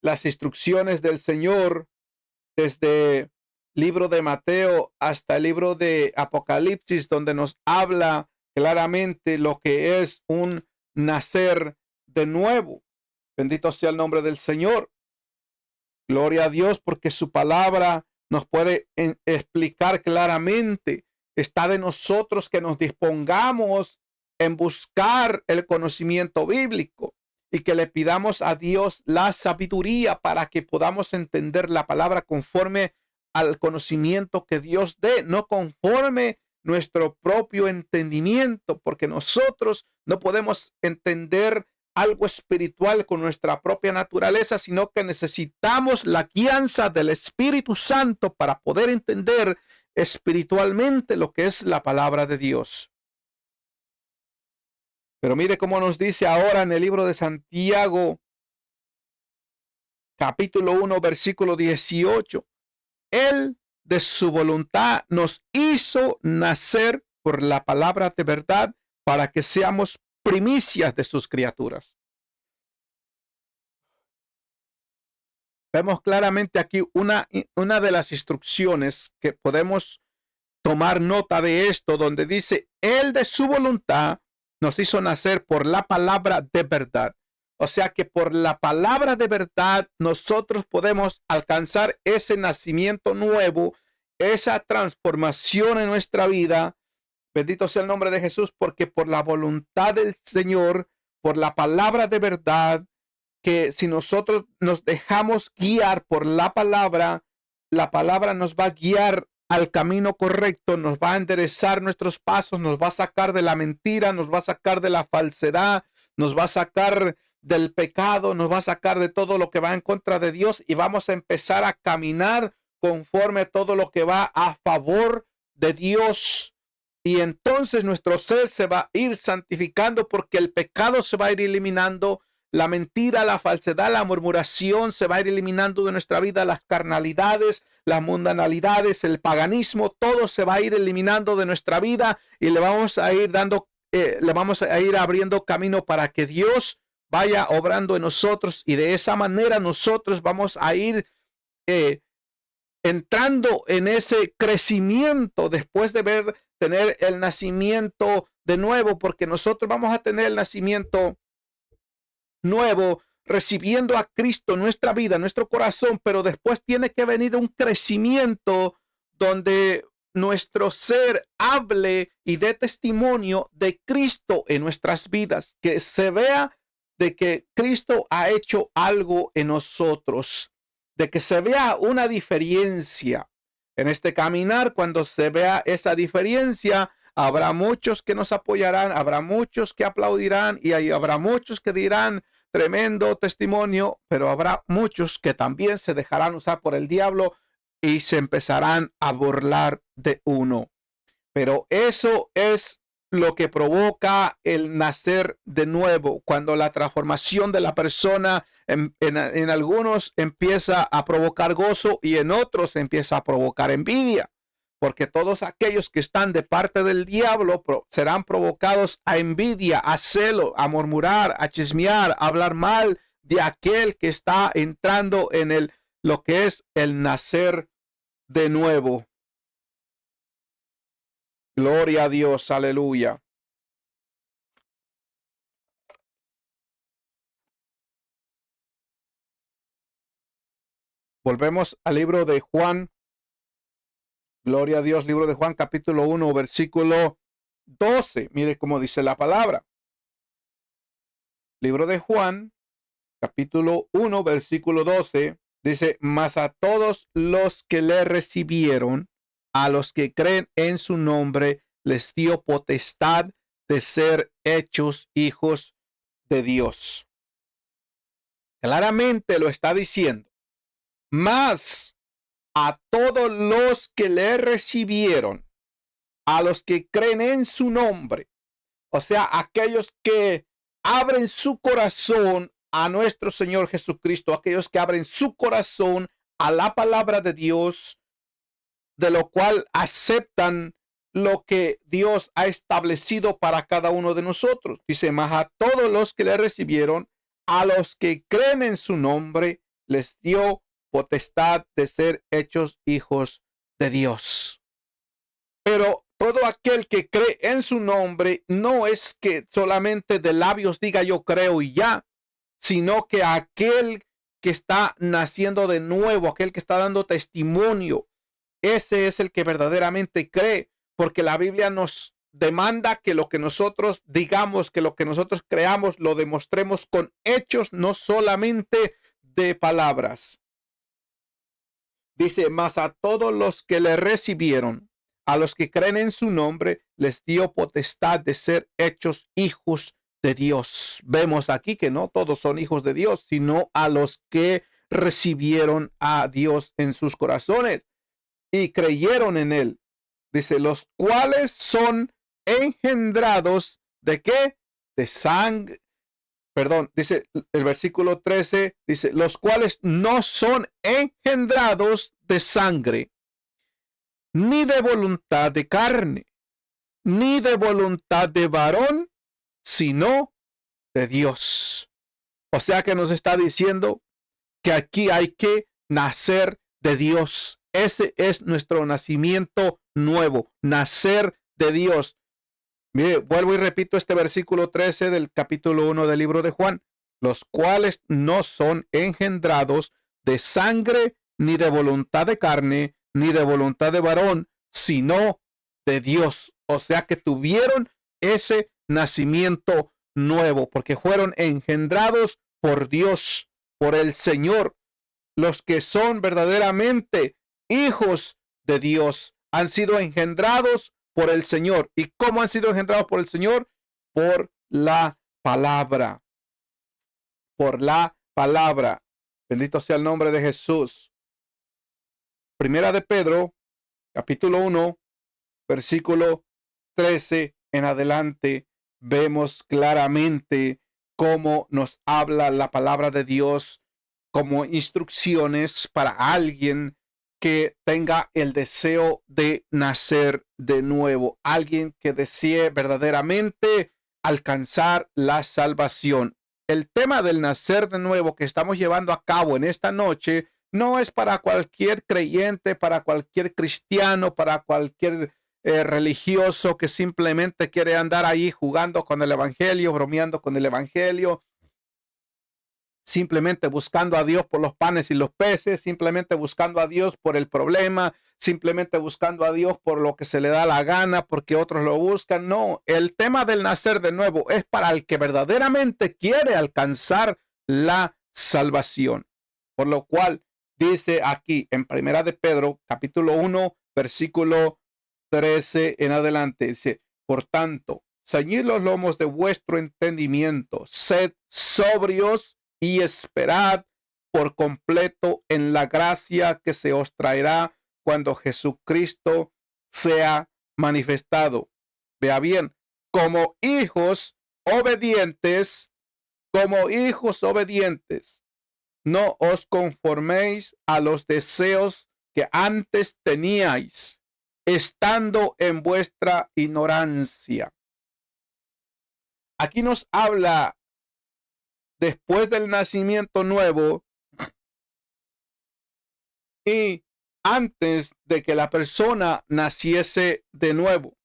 las instrucciones del Señor desde libro de Mateo hasta el libro de Apocalipsis, donde nos habla claramente lo que es un nacer de nuevo. Bendito sea el nombre del Señor. Gloria a Dios, porque su palabra nos puede explicar claramente. Está de nosotros que nos dispongamos en buscar el conocimiento bíblico y que le pidamos a Dios la sabiduría para que podamos entender la palabra conforme al conocimiento que Dios dé, no conforme nuestro propio entendimiento, porque nosotros no podemos entender algo espiritual con nuestra propia naturaleza, sino que necesitamos la guianza del Espíritu Santo para poder entender espiritualmente lo que es la palabra de Dios. Pero mire cómo nos dice ahora en el libro de Santiago, capítulo 1, versículo 18. Él de su voluntad nos hizo nacer por la palabra de verdad para que seamos primicias de sus criaturas. Vemos claramente aquí una de las instrucciones que podemos tomar nota de esto, donde dice, Él de su voluntad nos hizo nacer por la palabra de verdad. O sea que por la palabra de verdad nosotros podemos alcanzar ese nacimiento nuevo, esa transformación en nuestra vida. Bendito sea el nombre de Jesús, porque por la voluntad del Señor, por la palabra de verdad, que si nosotros nos dejamos guiar por la palabra nos va a guiar al camino correcto, nos va a enderezar nuestros pasos, nos va a sacar de la mentira, nos va a sacar de la falsedad, nos va a sacar del pecado, nos va a sacar de todo lo que va en contra de Dios y vamos a empezar a caminar conforme a todo lo que va a favor de Dios. Y entonces nuestro ser se va a ir santificando porque el pecado se va a ir eliminando. La mentira, la falsedad, la murmuración se va a ir eliminando de nuestra vida, las carnalidades, las mundanalidades, el paganismo, todo se va a ir eliminando de nuestra vida y le vamos a ir abriendo camino para que Dios vaya obrando en nosotros y de esa manera nosotros vamos a ir entrando en ese crecimiento después de tener el nacimiento de nuevo, porque nosotros vamos a tener el nacimiento nuevo, recibiendo a Cristo en nuestra vida, en nuestro corazón, pero después tiene que venir un crecimiento donde nuestro ser hable y dé testimonio de Cristo en nuestras vidas, que se vea de que Cristo ha hecho algo en nosotros, de que se vea una diferencia en este caminar. Cuando se vea esa diferencia, habrá muchos que nos apoyarán, habrá muchos que aplaudirán y ahí habrá muchos que dirán tremendo testimonio, pero habrá muchos que también se dejarán usar por el diablo y se empezarán a burlar de uno. Pero eso es lo que provoca el nacer de nuevo, cuando la transformación de la persona en algunos empieza a provocar gozo y en otros empieza a provocar envidia. Porque todos aquellos que están de parte del diablo serán provocados a envidia, a celo, a murmurar, a chismear, a hablar mal de aquel que está entrando en lo que es el nacer de nuevo. Gloria a Dios, aleluya. Volvemos al libro de Juan. Gloria a Dios, libro de Juan, capítulo 1, versículo 12. Mire cómo dice la palabra. Libro de Juan, capítulo 1, versículo 12. Dice, mas a todos los que le recibieron, a los que creen en su nombre, les dio potestad de ser hechos hijos de Dios. Claramente lo está diciendo. Mas a todos los que le recibieron, a los que creen en su nombre, o sea, aquellos que abren su corazón a nuestro Señor Jesucristo, aquellos que abren su corazón a la palabra de Dios, de lo cual aceptan lo que Dios ha establecido para cada uno de nosotros. Dice, mas a todos los que le recibieron, a los que creen en su nombre les dio potestad de ser hechos hijos de Dios. Pero todo aquel que cree en su nombre no es que solamente de labios diga yo creo y ya, sino que aquel que está naciendo de nuevo, aquel que está dando testimonio, ese es el que verdaderamente cree, porque la Biblia nos demanda que lo que nosotros digamos, que lo que nosotros creamos, lo demostremos con hechos, no solamente de palabras. Dice, mas a todos los que le recibieron, a los que creen en su nombre, les dio potestad de ser hechos hijos de Dios. Vemos aquí que no todos son hijos de Dios, sino a los que recibieron a Dios en sus corazones y creyeron en él. Dice, los cuales son engendrados de qué? De sangre. Perdón, dice el versículo 13, dice, los cuales no son engendrados de sangre, ni de voluntad de carne, ni de voluntad de varón, sino de Dios. O sea que nos está diciendo que aquí hay que nacer de Dios. Ese es nuestro nacimiento nuevo, nacer de Dios. Mire, vuelvo y repito este versículo 13 del capítulo 1 del libro de Juan, los cuales no son engendrados de sangre, ni de voluntad de carne, ni de voluntad de varón, sino de Dios. O sea que tuvieron ese nacimiento nuevo, porque fueron engendrados por Dios, por el Señor. Los que son verdaderamente hijos de Dios han sido engendrados por el Señor. ¿Y cómo han sido engendrados por el Señor? Por la palabra. Por la palabra. Bendito sea el nombre de Jesús. Primera de Pedro, capítulo 1, versículo 13 en adelante, vemos claramente cómo nos habla la palabra de Dios como instrucciones para alguien que tenga el deseo de nacer de nuevo, alguien que desee verdaderamente alcanzar la salvación. El tema del nacer de nuevo que estamos llevando a cabo en esta noche no es para cualquier creyente, para cualquier cristiano, para cualquier religioso que simplemente quiere andar ahí jugando con el evangelio, bromeando con el evangelio, simplemente buscando a Dios por los panes y los peces, simplemente buscando a Dios por el problema, simplemente buscando a Dios por lo que se le da la gana, porque otros lo buscan. No, el tema del nacer de nuevo es para el que verdaderamente quiere alcanzar la salvación. Por lo cual dice aquí en Primera de Pedro, capítulo 1, versículo 13 en adelante, dice, por tanto, ceñid los lomos de vuestro entendimiento, sed sobrios y esperad por completo en la gracia que se os traerá cuando Jesucristo sea manifestado. Vea bien, como hijos obedientes, no os conforméis a los deseos que antes teníais, estando en vuestra ignorancia. Aquí nos habla después del nacimiento nuevo y antes de que la persona naciese de nuevo.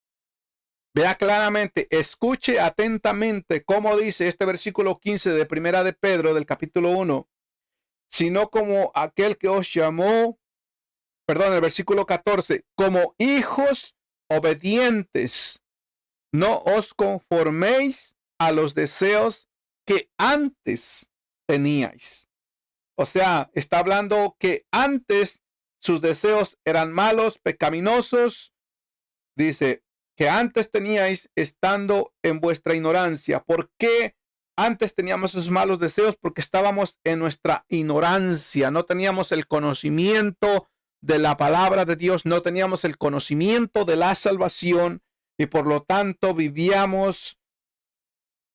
Vea claramente, escuche atentamente cómo dice este versículo 15 de Primera de Pedro del capítulo 1, sino como aquel que os llamó, perdón, el versículo 14, como hijos obedientes, no os conforméis a los deseos que antes teníais. O sea, está hablando que antes sus deseos eran malos, pecaminosos. Dice que antes teníais estando en vuestra ignorancia. ¿Por qué antes teníamos esos malos deseos? Porque estábamos en nuestra ignorancia. No teníamos el conocimiento de la palabra de Dios. No teníamos el conocimiento de la salvación. Y por lo tanto vivíamos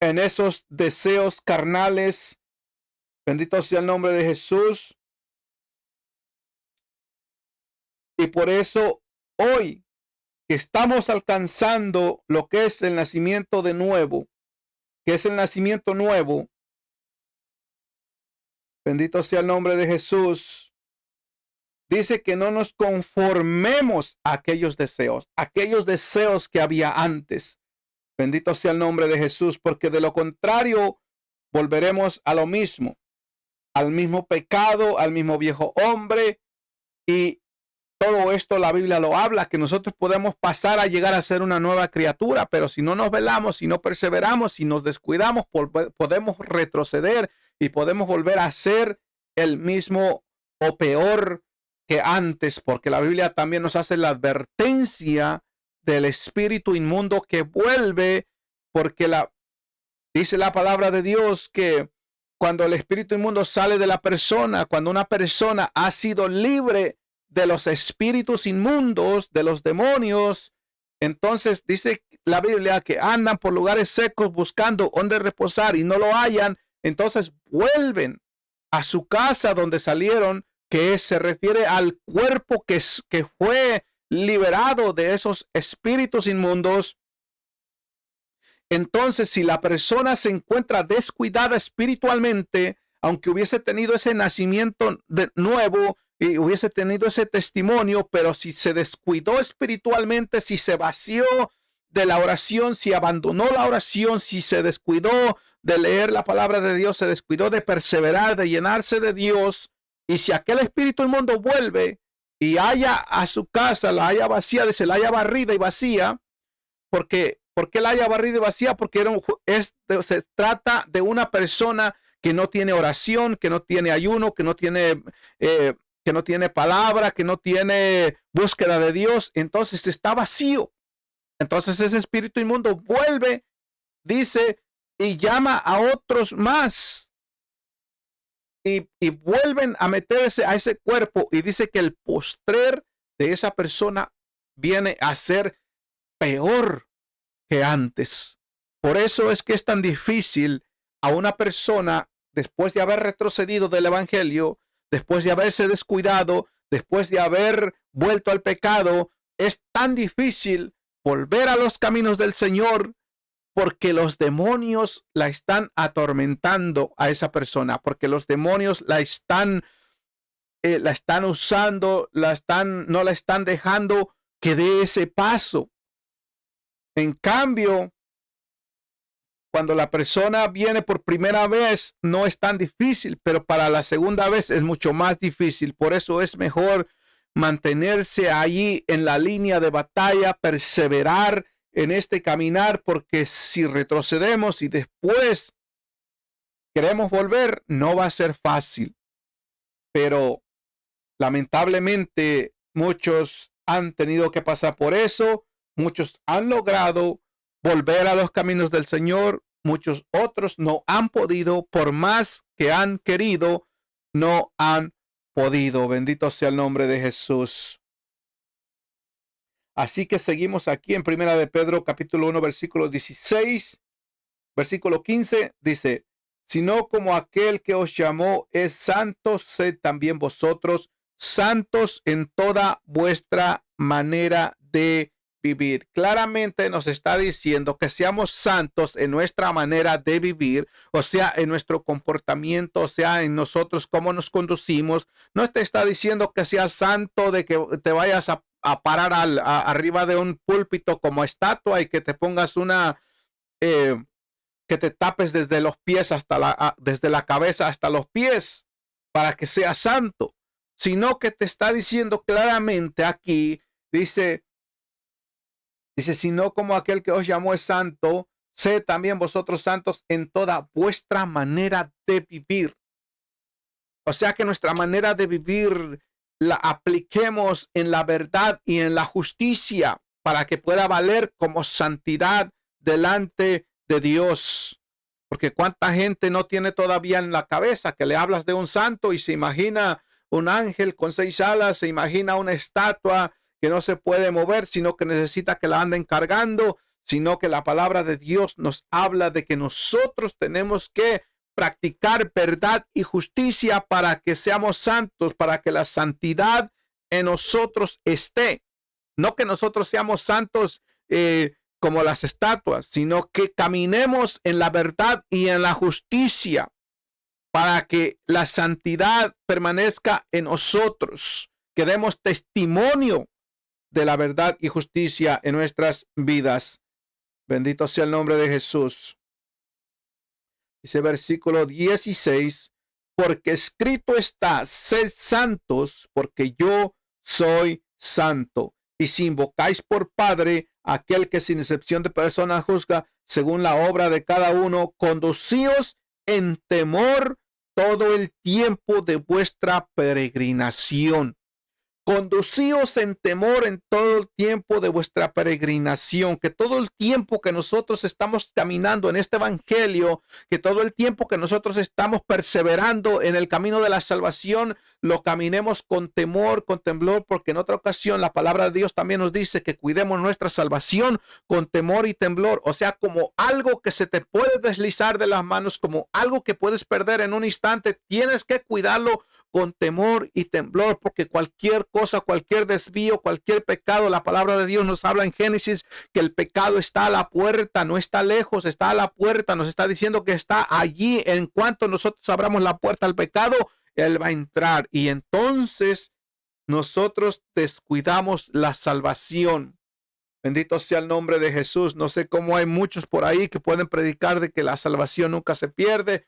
en esos deseos carnales. Bendito sea el nombre de Jesús. Y por eso hoy que estamos alcanzando lo que es el nacimiento de nuevo, que es el nacimiento nuevo, Bendito sea el nombre de Jesús. Dice que no nos conformemos a aquellos deseos que había antes. Bendito sea el nombre de Jesús, porque de lo contrario volveremos a lo mismo, al mismo pecado, al mismo viejo hombre. Y todo esto la Biblia lo habla, que nosotros podemos pasar a llegar a ser una nueva criatura, pero si no nos velamos, si no perseveramos, si nos descuidamos, podemos retroceder y podemos volver a ser el mismo o peor que antes, porque la Biblia también nos hace la advertencia del espíritu inmundo que vuelve, porque dice la palabra de Dios que cuando el espíritu inmundo sale de la persona, cuando una persona ha sido libre de los espíritus inmundos, de los demonios, entonces dice la Biblia que andan por lugares secos buscando donde reposar y no lo hallan, entonces vuelven a su casa donde salieron, que se refiere al cuerpo que fue liberado de esos espíritus inmundos. Entonces, si la persona se encuentra descuidada espiritualmente, aunque hubiese tenido ese nacimiento de nuevo y hubiese tenido ese testimonio, pero si se descuidó espiritualmente, si se vació de la oración, si abandonó la oración, si se descuidó de leer la palabra de Dios, se descuidó de perseverar, de llenarse de Dios, y si aquel espíritu inmundo vuelve y haya a su casa, la haya vacía, dice, la haya barrida y vacía, ¿por qué la haya barrida y vacía? Porque se trata de una persona que no tiene oración, que no tiene ayuno, que no tiene palabra, que no tiene búsqueda de Dios. Entonces está vacío. Entonces ese espíritu inmundo vuelve, dice, y llama a otros más. Y vuelven a meterse a ese cuerpo. Y dice que el postrer de esa persona viene a ser peor que antes. Por eso es que es tan difícil a una persona, después de haber retrocedido del evangelio, después de haberse descuidado, después de haber vuelto al pecado, es tan difícil volver a los caminos del Señor, porque los demonios la están atormentando a esa persona, porque los demonios la están usando, no la están dejando que dé ese paso. En cambio, cuando la persona viene por primera vez, no es tan difícil, pero para la segunda vez es mucho más difícil. Por eso es mejor mantenerse allí en la línea de batalla, perseverar en este caminar, porque si retrocedemos y después queremos volver, no va a ser fácil. Pero lamentablemente muchos han tenido que pasar por eso. Muchos han logrado volver a los caminos del Señor. Muchos otros no han podido, por más que han querido, no han podido. Bendito sea el nombre de Jesús. Así que seguimos aquí en Primera de Pedro, capítulo 1, versículo 16, versículo 15, dice, sino como aquel que os llamó es santo, sed también vosotros santos en toda vuestra manera de vivir. Claramente nos está diciendo que seamos santos en nuestra manera de vivir, o sea, en nuestro comportamiento, o sea, en nosotros, cómo nos conducimos. No te está diciendo que seas santo de que te vayas a parar arriba de un púlpito como estatua y que te pongas que te tapes desde los pies desde la cabeza hasta los pies para que seas santo, sino que te está diciendo claramente aquí, dice, sino como aquel que os llamó es santo, sed también vosotros santos en toda vuestra manera de vivir. O sea, que nuestra manera de vivir la apliquemos en la verdad y en la justicia para que pueda valer como santidad delante de Dios. Porque cuánta gente no tiene todavía en la cabeza que le hablas de un santo y se imagina un ángel con 6 alas, se imagina una estatua que no se puede mover, sino que necesita que la anden cargando, sino que la palabra de Dios nos habla de que nosotros tenemos que practicar verdad y justicia para que seamos santos, para que la santidad en nosotros esté. No que nosotros seamos santos como las estatuas, sino que caminemos en la verdad y en la justicia. para que la santidad permanezca en nosotros, que demos testimonio de la verdad y justicia en nuestras vidas. Bendito sea el nombre de Jesús. Dice versículo 16, porque escrito está, sed santos, porque yo soy santo. Y si invocáis por Padre aquel que sin excepción de personas juzga según la obra de cada uno, conducíos en temor todo el tiempo de vuestra peregrinación. Conducíos en temor en todo el tiempo de vuestra peregrinación, que todo el tiempo que nosotros estamos caminando en este evangelio, que todo el tiempo que nosotros estamos perseverando en el camino de la salvación, lo caminemos con temor, con temblor, porque en otra ocasión la palabra de Dios también nos dice que cuidemos nuestra salvación con temor y temblor, o sea, como algo que se te puede deslizar de las manos, como algo que puedes perder en un instante, tienes que cuidarlo con temor y temblor, porque cualquier cosa, cualquier desvío, cualquier pecado, la palabra de Dios nos habla en Génesis que el pecado está a la puerta, no está lejos, está a la puerta, nos está diciendo que está allí. En cuanto nosotros abramos la puerta al pecado, él va a entrar y entonces nosotros descuidamos la salvación. Bendito sea el nombre de Jesús. No sé cómo hay muchos por ahí que pueden predicar de que la salvación nunca se pierde,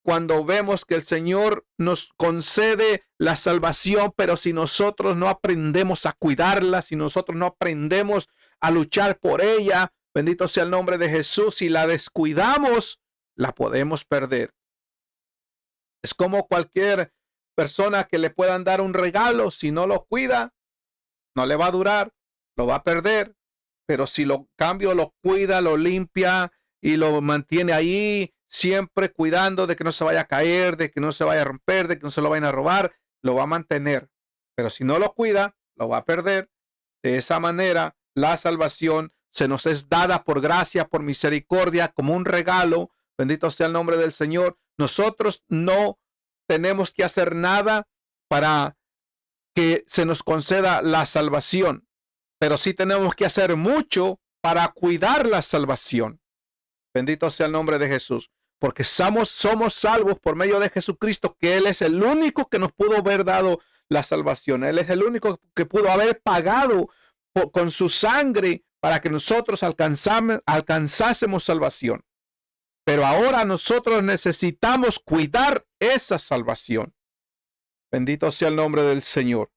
cuando vemos que el Señor nos concede la salvación, pero si nosotros no aprendemos a cuidarla, si nosotros no aprendemos a luchar por ella, bendito sea el nombre de Jesús, si la descuidamos, la podemos perder. Es como cualquier persona que le puedan dar un regalo, si no lo cuida, no le va a durar, lo va a perder, pero si lo cuida, lo limpia y lo mantiene ahí, siempre cuidando de que no se vaya a caer, de que no se vaya a romper, de que no se lo vayan a robar, lo va a mantener. Pero si no lo cuida, lo va a perder. De esa manera, la salvación se nos es dada por gracia, por misericordia, como un regalo. Bendito sea el nombre del Señor. Nosotros no tenemos que hacer nada para que se nos conceda la salvación, pero sí tenemos que hacer mucho para cuidar la salvación. Bendito sea el nombre de Jesús, porque somos salvos por medio de Jesucristo, que Él es el único que nos pudo haber dado la salvación. Él es el único que pudo haber pagado con su sangre para que nosotros alcanzásemos salvación. Pero ahora nosotros necesitamos cuidar esa salvación. Bendito sea el nombre del Señor.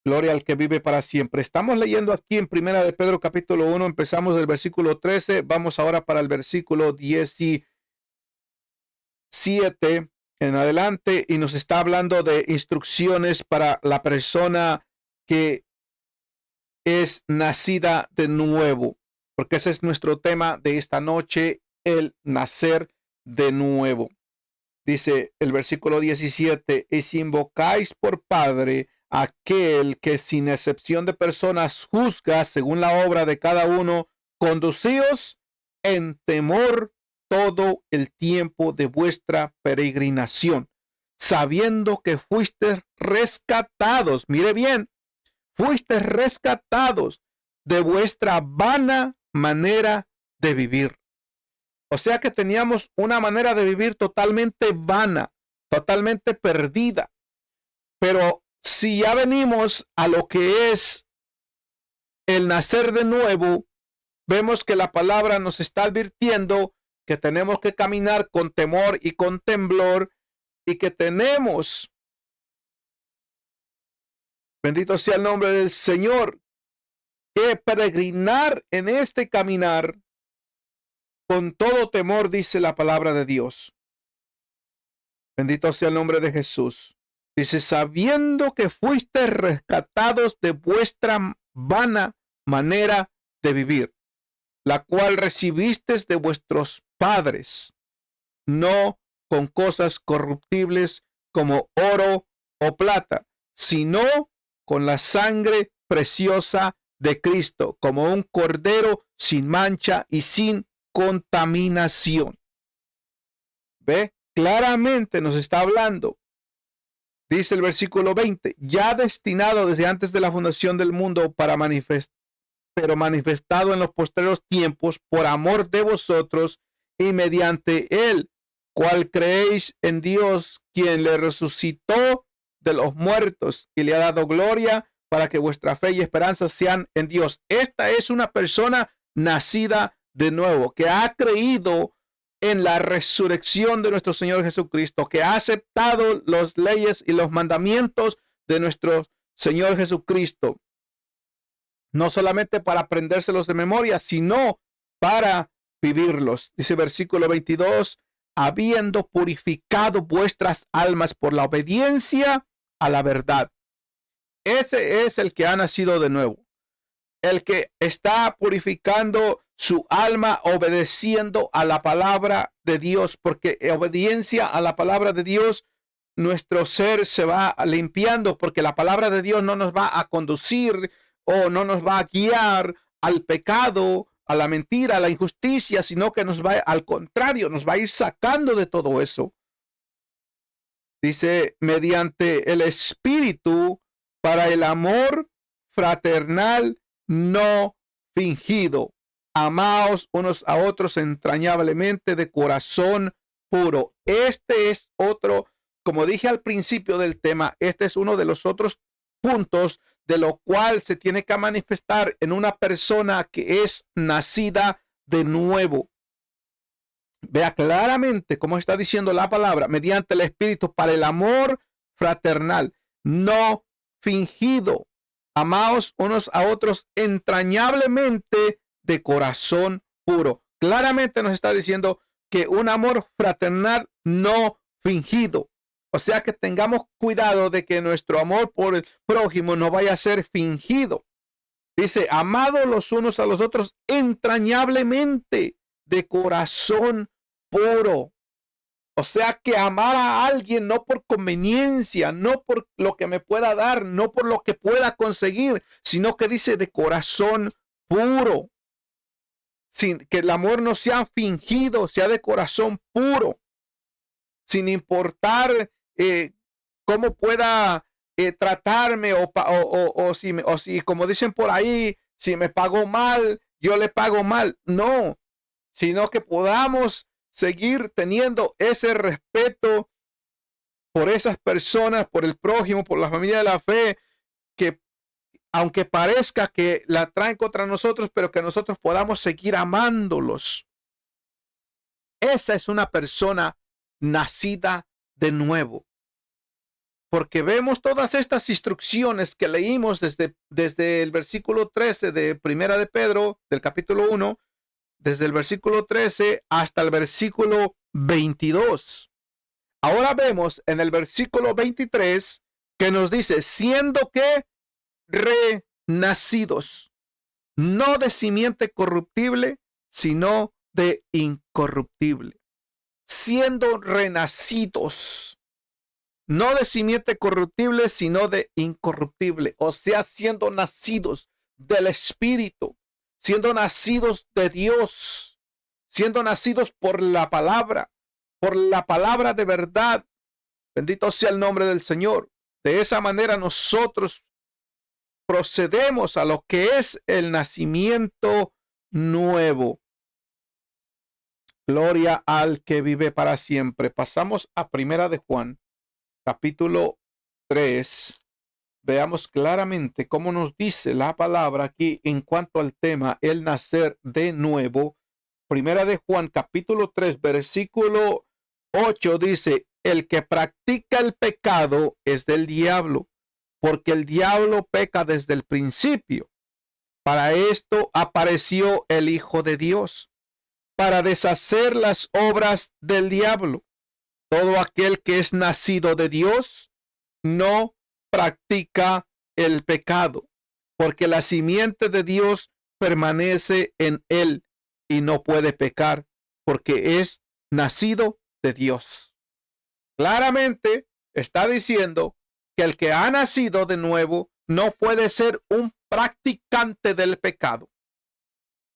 Gloria al que vive para siempre. Estamos leyendo aquí en Primera de Pedro capítulo 1, empezamos del versículo 13, vamos ahora para el versículo 17 en adelante y nos está hablando de instrucciones para la persona que es nacida de nuevo, porque ese es nuestro tema de esta noche, el nacer de nuevo. Dice el versículo 17, y si invocáis por Padre aquel que sin excepción de personas juzga según la obra de cada uno, conducíos en temor todo el tiempo de vuestra peregrinación, sabiendo que fuisteis rescatados, mire bien, fuisteis rescatados de vuestra vana manera de vivir. O sea que teníamos una manera de vivir totalmente vana, totalmente perdida. Pero si ya venimos a lo que es el nacer de nuevo, vemos que la palabra nos está advirtiendo que tenemos que caminar con temor y con temblor y que tenemos, bendito sea el nombre del Señor, que peregrinar en este caminar con todo temor, dice la palabra de Dios. Bendito sea el nombre de Jesús. Dice, sabiendo que fuiste rescatados de vuestra vana manera de vivir, la cual recibisteis de vuestros padres, no con cosas corruptibles como oro o plata, sino con la sangre preciosa de Cristo, como un cordero sin mancha y sin contaminación. ¿Ve? Claramente nos está hablando. Dice el versículo 20, ya destinado desde antes de la fundación del mundo para pero manifestado en los postreros tiempos por amor de vosotros y mediante él, cual creéis en Dios, quien le resucitó de los muertos y le ha dado gloria, para que vuestra fe y esperanza sean en Dios. Esta es una persona nacida de nuevo, que ha creído en la resurrección de nuestro Señor Jesucristo, que ha aceptado las leyes y los mandamientos de nuestro Señor Jesucristo, no solamente para aprendérselos de memoria, sino para vivirlos. Dice versículo 22, habiendo purificado vuestras almas por la obediencia a la verdad. Ese es el que ha nacido de nuevo, el que está purificando su alma obedeciendo a la palabra de Dios, porque en obediencia a la palabra de Dios, nuestro ser se va limpiando, porque la palabra de Dios no nos va a conducir o no nos va a guiar al pecado, a la mentira, a la injusticia, sino que nos va, al contrario, nos va a ir sacando de todo eso. Dice, mediante el Espíritu, para el amor fraternal no fingido. Amaos unos a otros entrañablemente de corazón puro. Este es otro, como dije al principio del tema, este es uno de los otros puntos de lo cual se tiene que manifestar en una persona que es nacida de nuevo. Vea claramente cómo está diciendo la palabra, mediante el Espíritu, para el amor fraternal no fingido. Amaos unos a otros entrañablemente de corazón puro. Claramente nos está diciendo que un amor fraternal no fingido. O sea que tengamos cuidado de que nuestro amor por el prójimo no vaya a ser fingido. Dice, amados los unos a los otros entrañablemente de corazón puro. O sea que amar a alguien no por conveniencia, no por lo que me pueda dar, no por lo que pueda conseguir, sino que dice de corazón puro. Sin que el amor no sea fingido, sea de corazón puro, sin importar cómo pueda tratarme o si, como dicen por ahí, si me pagó mal, yo le pago mal. No, sino que podamos seguir teniendo ese respeto por esas personas, por el prójimo, por la familia de la fe, que aunque parezca que la traen contra nosotros, pero que nosotros podamos seguir amándolos. Esa es una persona nacida de nuevo. Porque vemos todas estas instrucciones que leímos desde el versículo 13 de Primera de Pedro, del capítulo 1, desde el versículo 13 hasta el versículo 22. Ahora vemos en el versículo 23 que nos dice, siendo que renacidos, no de simiente corruptible, sino de incorruptible. Siendo renacidos, no de simiente corruptible, sino de incorruptible. O sea, siendo nacidos del Espíritu, siendo nacidos de Dios, siendo nacidos por la palabra de verdad. Bendito sea el nombre del Señor. De esa manera nosotros procedemos a lo que es el nacimiento nuevo. Gloria al que vive para siempre. Pasamos a Primera de Juan, capítulo 3. Veamos claramente cómo nos dice la palabra aquí en cuanto al tema, el nacer de nuevo. Primera de Juan, capítulo 3, versículo 8 dice, el que practica el pecado es del diablo, porque el diablo peca desde el principio. Para esto apareció el Hijo de Dios, para deshacer las obras del diablo. Todo aquel que es nacido de Dios no practica el pecado, porque la simiente de Dios permanece en él y no puede pecar, porque es nacido de Dios. Claramente está diciendo que el que ha nacido de nuevo no puede ser un practicante del pecado.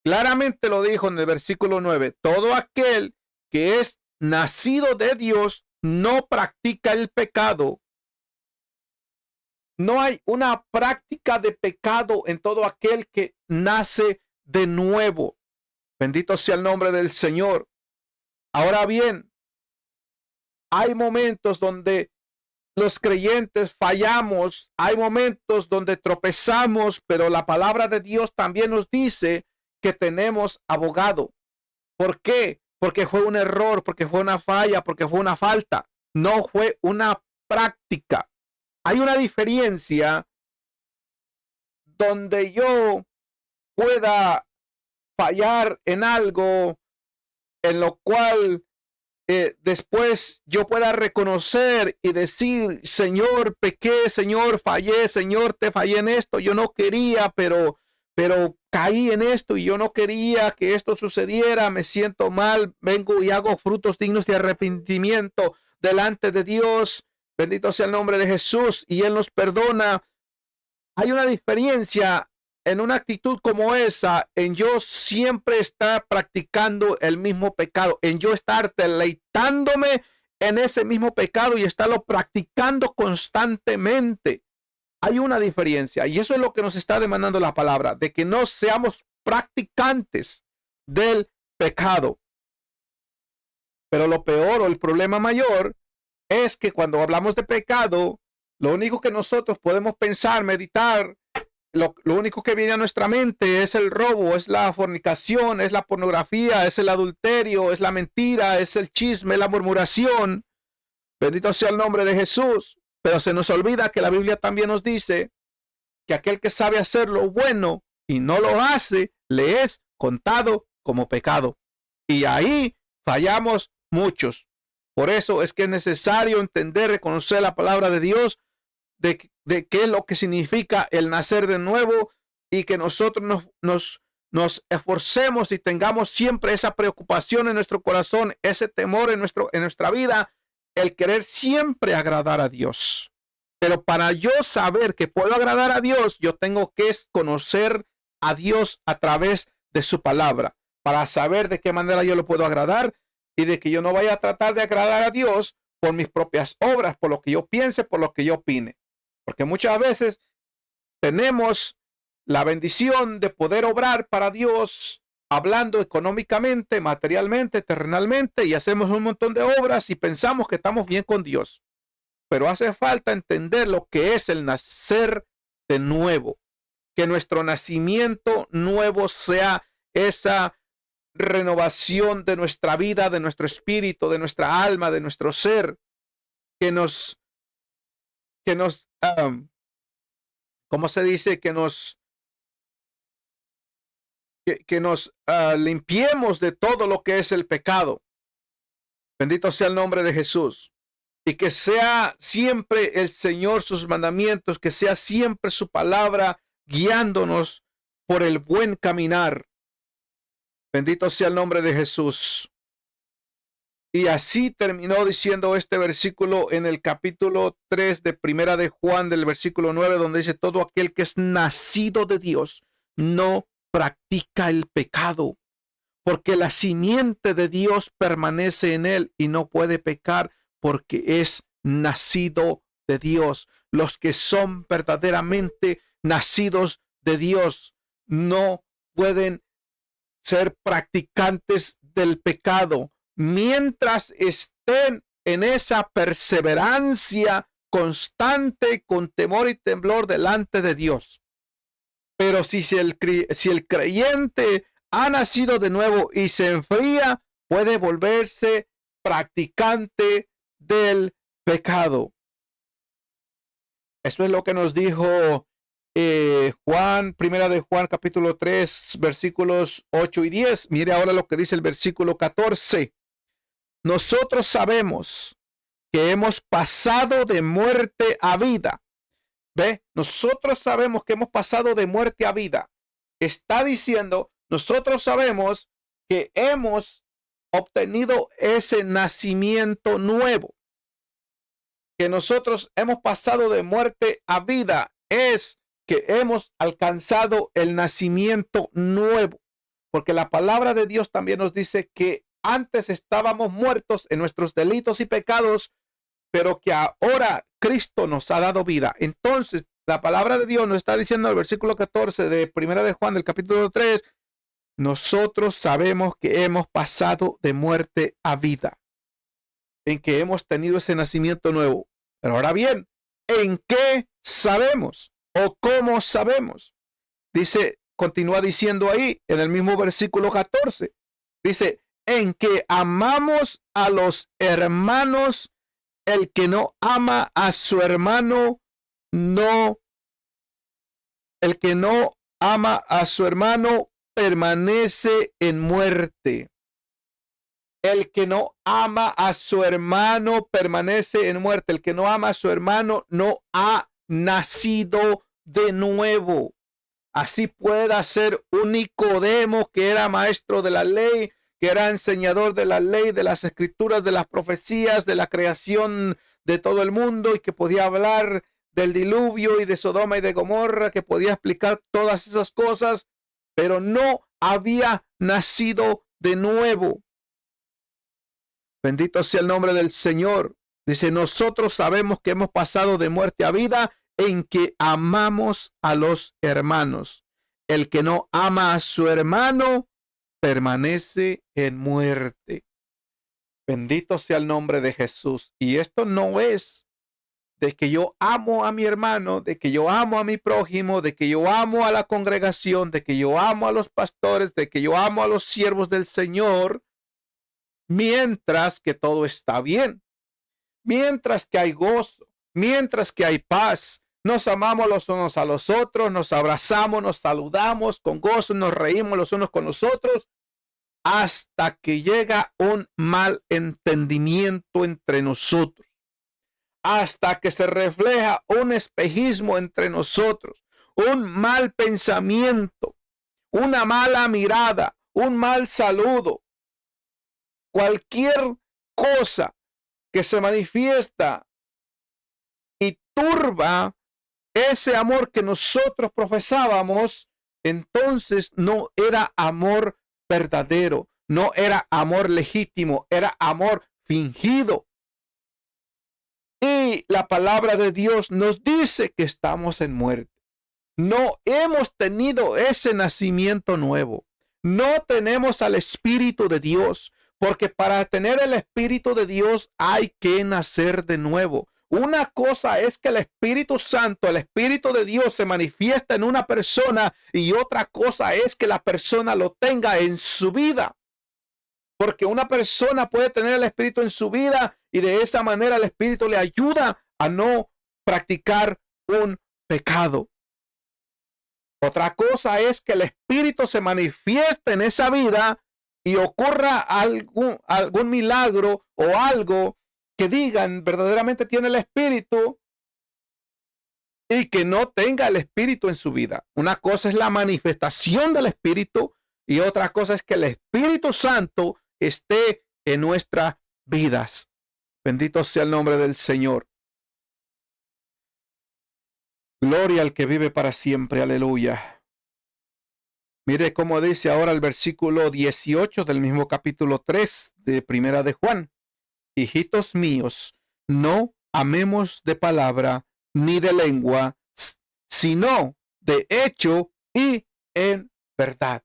Claramente lo dijo en el versículo 9, todo aquel que es nacido de Dios no practica el pecado. No hay una práctica de pecado en todo aquel que nace de nuevo. Bendito sea el nombre del Señor. Ahora bien, hay momentos donde los creyentes fallamos, hay momentos donde tropezamos, pero la palabra de Dios también nos dice que tenemos abogado. ¿Por qué? Porque fue un error, porque fue una falla, porque fue una falta. No fue una práctica. Hay una diferencia donde yo pueda fallar en algo en lo cual después yo pueda reconocer y decir, Señor, pequé, Señor, fallé, Señor, te fallé en esto, yo no quería, pero caí en esto y yo no quería que esto sucediera, me siento mal, vengo y hago frutos dignos de arrepentimiento delante de Dios, bendito sea el nombre de Jesús, y Él nos perdona. Hay una diferencia en una actitud como esa, en yo siempre estar practicando el mismo pecado, en yo estar deleitándome en ese mismo pecado y estarlo practicando constantemente. Hay una diferencia y eso es lo que nos está demandando la palabra, de que no seamos practicantes del pecado. Pero lo peor o el problema mayor es que cuando hablamos de pecado, lo único que nosotros podemos pensar, meditar, lo único que viene a nuestra mente es el robo, es la fornicación, es la pornografía, es el adulterio, es la mentira, es el chisme, la murmuración. Bendito sea el nombre de Jesús. Pero se nos olvida que la Biblia también nos dice que aquel que sabe hacer lo bueno y no lo hace, le es contado como pecado. Y ahí fallamos muchos. Por eso es que es necesario entender, reconocer la palabra de Dios, de qué es lo que significa el nacer de nuevo y que nosotros nos esforcemos y tengamos siempre esa preocupación en nuestro corazón, ese temor en nuestra vida, el querer siempre agradar a Dios. Pero para yo saber que puedo agradar a Dios, yo tengo que conocer a Dios a través de su palabra, para saber de qué manera yo lo puedo agradar y de que yo no vaya a tratar de agradar a Dios por mis propias obras, por lo que yo piense, por lo que yo opine. Porque muchas veces tenemos la bendición de poder obrar para Dios, hablando económicamente, materialmente, terrenalmente, y hacemos un montón de obras y pensamos que estamos bien con Dios. Pero hace falta entender lo que es el nacer de nuevo, que nuestro nacimiento nuevo sea esa renovación de nuestra vida, de nuestro espíritu, de nuestra alma, de nuestro ser, que nos, ¿cómo se dice? Que nos limpiemos de todo lo que es el pecado. Bendito sea el nombre de Jesús. Y que sea siempre el Señor sus mandamientos, que sea siempre su palabra guiándonos por el buen caminar. Bendito sea el nombre de Jesús. Y así terminó diciendo este versículo en el capítulo 3 de Primera de Juan, del versículo 9, donde dice: todo aquel que es nacido de Dios no practica el pecado, porque la simiente de Dios permanece en él y no puede pecar porque es nacido de Dios. Los que son verdaderamente nacidos de Dios no pueden ser practicantes del pecado mientras estén en esa perseverancia constante con temor y temblor delante de Dios. Pero si el creyente ha nacido de nuevo y se enfría, puede volverse practicante del pecado. Eso es lo que nos dijo Juan, primera de Juan, capítulo 3, versículos 8 y 10. Mire ahora lo que dice el versículo 14. Nosotros sabemos que hemos pasado de muerte a vida. ¿Ve? Nosotros sabemos que hemos pasado de muerte a vida. Está diciendo, nosotros sabemos que hemos obtenido ese nacimiento nuevo. Que nosotros hemos pasado de muerte a vida es que hemos alcanzado el nacimiento nuevo. Porque la palabra de Dios también nos dice que antes estábamos muertos en nuestros delitos y pecados, pero que ahora Cristo nos ha dado vida. Entonces, la palabra de Dios nos está diciendo en el versículo 14 de Primera de Juan, del capítulo 3, nosotros sabemos que hemos pasado de muerte a vida. en que hemos tenido ese nacimiento nuevo. Pero ahora bien, ¿en qué sabemos o cómo sabemos? Dice, continúa diciendo ahí en el mismo versículo 14. Dice, en que amamos a los hermanos. El que no ama a su hermano, el que no ama a su hermano permanece en muerte. El que no ama a su hermano permanece en muerte. El que no ama a su hermano no ha nacido de nuevo. Así pueda ser un Nicodemo que era maestro de la ley, que era enseñador de la ley, de las escrituras, de las profecías, de la creación de todo el mundo, y que podía hablar del diluvio y de Sodoma y de Gomorra, que podía explicar todas esas cosas, pero no había nacido de nuevo. Bendito sea el nombre del Señor. Dice, nosotros sabemos que hemos pasado de muerte a vida en que amamos a los hermanos. El que no ama a su hermano permanece en muerte. Bendito sea el nombre de Jesús. Y esto no es de que yo amo a mi hermano, de que yo amo a mi prójimo, de que yo amo a la congregación, de que yo amo a los pastores, de que yo amo a los siervos del Señor, mientras que todo está bien, mientras que hay gozo, mientras que hay paz. Nos amamos los unos a los otros, nos abrazamos, nos saludamos con gozo, nos reímos los unos con los otros, hasta que llega un mal entendimiento entre nosotros, hasta que se refleja un espejismo entre nosotros, un mal pensamiento, una mala mirada, un mal saludo, cualquier cosa que se manifiesta y turba ese amor que nosotros profesábamos, entonces no era amor verdadero, no era amor legítimo, era amor fingido. Y la palabra de Dios nos dice que estamos en muerte. No hemos tenido ese nacimiento nuevo. No tenemos al Espíritu de Dios, porque para tener el Espíritu de Dios hay que nacer de nuevo. Una cosa es que el Espíritu Santo, el Espíritu de Dios se manifiesta en una persona, y otra cosa es que la persona lo tenga en su vida. Porque una persona puede tener el Espíritu en su vida y de esa manera el Espíritu le ayuda a no practicar un pecado. Otra cosa es que el Espíritu se manifieste en esa vida y ocurra algún milagro o algo que digan verdaderamente tiene el Espíritu, y que no tenga el Espíritu en su vida. Una cosa es la manifestación del Espíritu y otra cosa es que el Espíritu Santo esté en nuestras vidas. Bendito sea el nombre del Señor. Gloria al que vive para siempre. Aleluya. Mire cómo dice ahora el versículo 18 del mismo capítulo 3 de Primera de Juan. Hijitos míos, no amemos de palabra ni de lengua, sino de hecho y en verdad.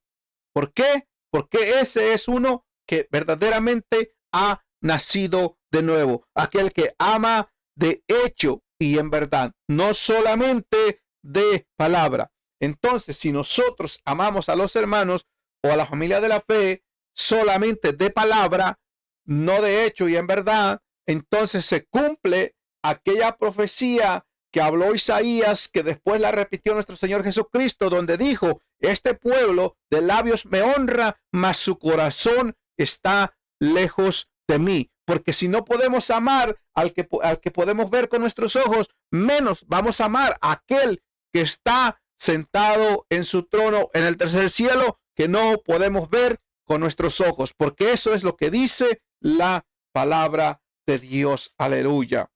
¿Por qué? Porque ese es uno que verdaderamente ha nacido de nuevo. Aquel que ama de hecho y en verdad, no solamente de palabra. Entonces, si nosotros amamos a los hermanos o a la familia de la fe solamente de palabra, no de hecho y en verdad, entonces se cumple aquella profecía que habló Isaías, que después la repitió nuestro Señor Jesucristo, donde dijo, este pueblo de labios me honra, mas su corazón está lejos de mí. Porque si no podemos amar al que podemos ver con nuestros ojos, menos vamos a amar a aquel que está sentado en su trono en el tercer cielo, que no podemos ver con nuestros ojos, porque eso es lo que dice la palabra de Dios. Aleluya.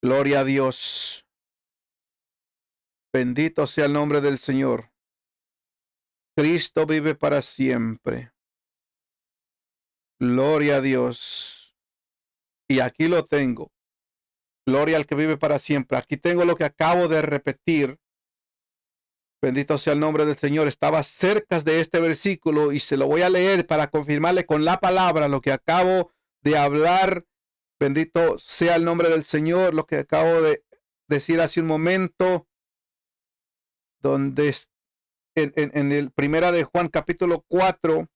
Gloria a Dios. Bendito sea el nombre del Señor. Cristo vive para siempre. Gloria a Dios. Y aquí lo tengo. Gloria al que vive para siempre. Aquí tengo lo que acabo de repetir. Bendito sea el nombre del Señor. Estaba cerca de este versículo y se lo voy a leer para confirmarle con la palabra lo que acabo de hablar. Bendito sea el nombre del Señor, lo que acabo de decir hace un momento, donde en el primera de Juan capítulo 4,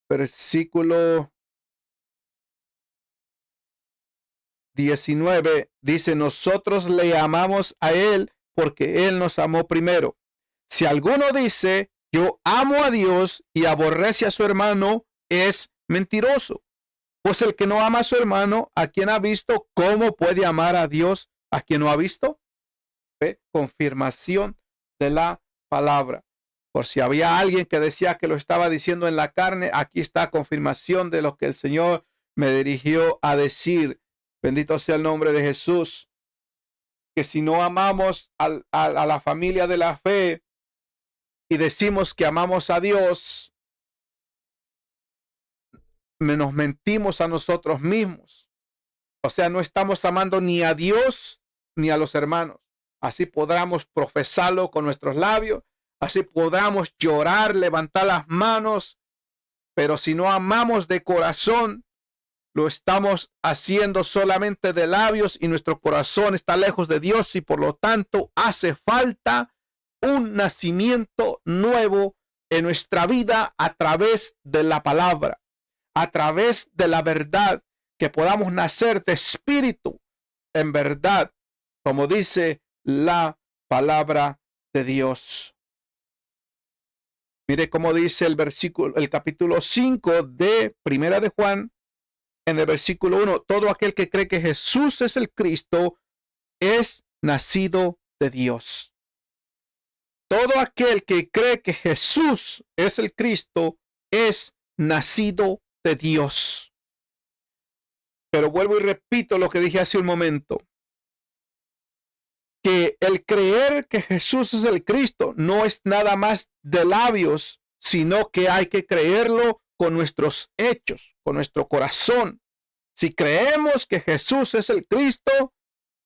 versículo 19, dice: nosotros le amamos a él porque él nos amó primero. Si alguno dice: yo amo a Dios y aborrece a su hermano, es mentiroso. Pues el que no ama a su hermano, a quien ha visto, ¿cómo puede amar a Dios a quien no ha visto? ¿Ve? Confirmación de la palabra. Por si había alguien que decía que lo estaba diciendo en la carne, aquí está confirmación de lo que el Señor me dirigió a decir. Bendito sea el nombre de Jesús. Que si no amamos a la familia de la fe y decimos que amamos a Dios, nos mentimos a nosotros mismos. O sea, no estamos amando ni a Dios ni a los hermanos. Así podamos profesarlo con nuestros labios, así podamos llorar, levantar las manos, pero si no amamos de corazón, lo estamos haciendo solamente de labios y nuestro corazón está lejos de Dios, y por lo tanto hace falta un nacimiento nuevo en nuestra vida a través de la palabra, a través de la verdad, que podamos nacer de espíritu en verdad, como dice la palabra de Dios. Mire cómo dice el capítulo 5 de Primera de Juan, en el versículo 1: todo aquel que cree que Jesús es el Cristo es nacido de Dios. Todo aquel que cree que Jesús es el Cristo es nacido de Dios. Pero vuelvo y repito lo que dije hace un momento, que el creer que Jesús es el Cristo no es nada más de labios, sino que hay que creerlo con nuestros hechos, con nuestro corazón. Si creemos que Jesús es el Cristo,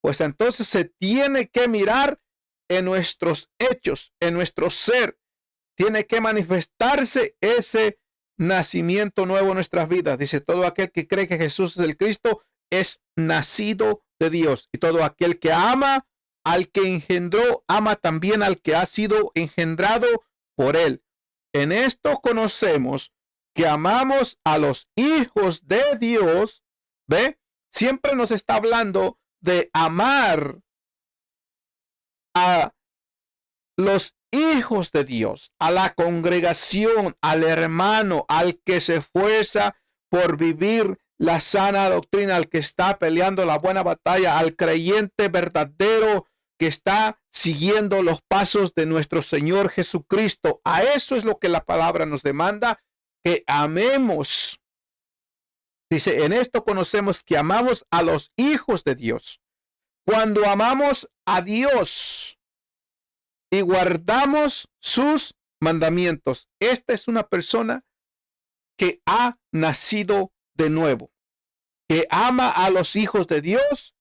pues entonces se tiene que mirar en nuestros hechos, en nuestro ser. Tiene que manifestarse ese nacimiento nuevo en nuestras vidas. Dice: todo aquel que cree que Jesús es el Cristo es nacido de Dios. Y todo aquel que ama al que engendró, ama también al que ha sido engendrado por él. En esto conocemos que amamos a los hijos de Dios. ¿Ve? Siempre nos está hablando de amar a los hijos de Dios, a la congregación, al hermano, al que se esfuerza por vivir la sana doctrina, al que está peleando la buena batalla, al creyente verdadero que está siguiendo los pasos de nuestro Señor Jesucristo. A eso es lo que la palabra nos demanda, que amemos. Dice: en esto conocemos que amamos a los hijos de Dios, cuando amamos a Dios y guardamos sus mandamientos. Esta es una persona que ha nacido de nuevo, que ama a los hijos de Dios,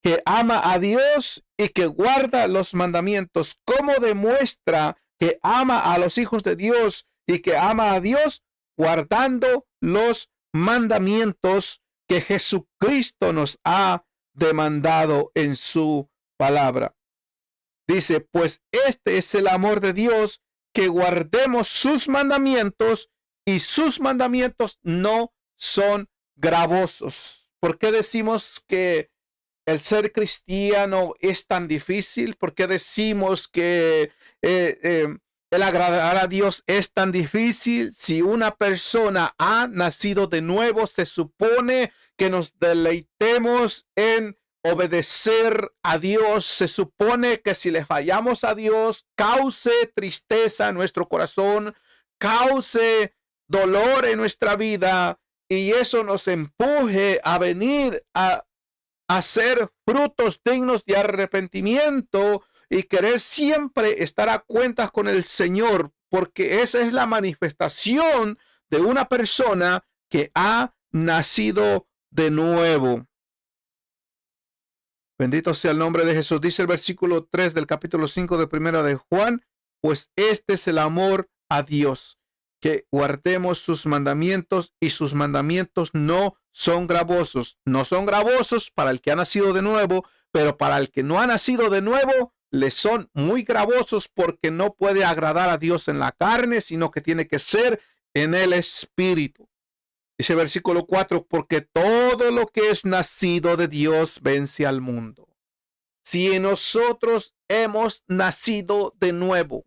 que ama a Dios y que guarda los mandamientos. ¿Cómo demuestra que ama a los hijos de Dios y que ama a Dios? Guardando los mandamientos que Jesucristo nos ha demandado en su palabra. Dice: pues este es el amor de Dios, que guardemos sus mandamientos, y sus mandamientos no son gravosos. ¿Por qué decimos que el ser cristiano es tan difícil? ¿Por qué decimos que el agradar a Dios es tan difícil? Si una persona ha nacido de nuevo, se supone que nos deleitemos en obedecer a Dios. Se supone que si le fallamos a Dios, cause tristeza en nuestro corazón, cause dolor en nuestra vida, y eso nos empuje a venir a hacer frutos dignos de arrepentimiento y querer siempre estar a cuentas con el Señor, porque esa es la manifestación de una persona que ha nacido de nuevo. Bendito sea el nombre de Jesús. Dice el versículo 3 del capítulo 5 de Primera de Juan: pues este es el amor a Dios, que guardemos sus mandamientos, y sus mandamientos no son gravosos. No son gravosos para el que ha nacido de nuevo, pero para el que no ha nacido de nuevo, le son muy gravosos, porque no puede agradar a Dios en la carne, sino que tiene que ser en el Espíritu. Dice versículo 4, porque todo lo que es nacido de Dios vence al mundo. Si nosotros hemos nacido de nuevo,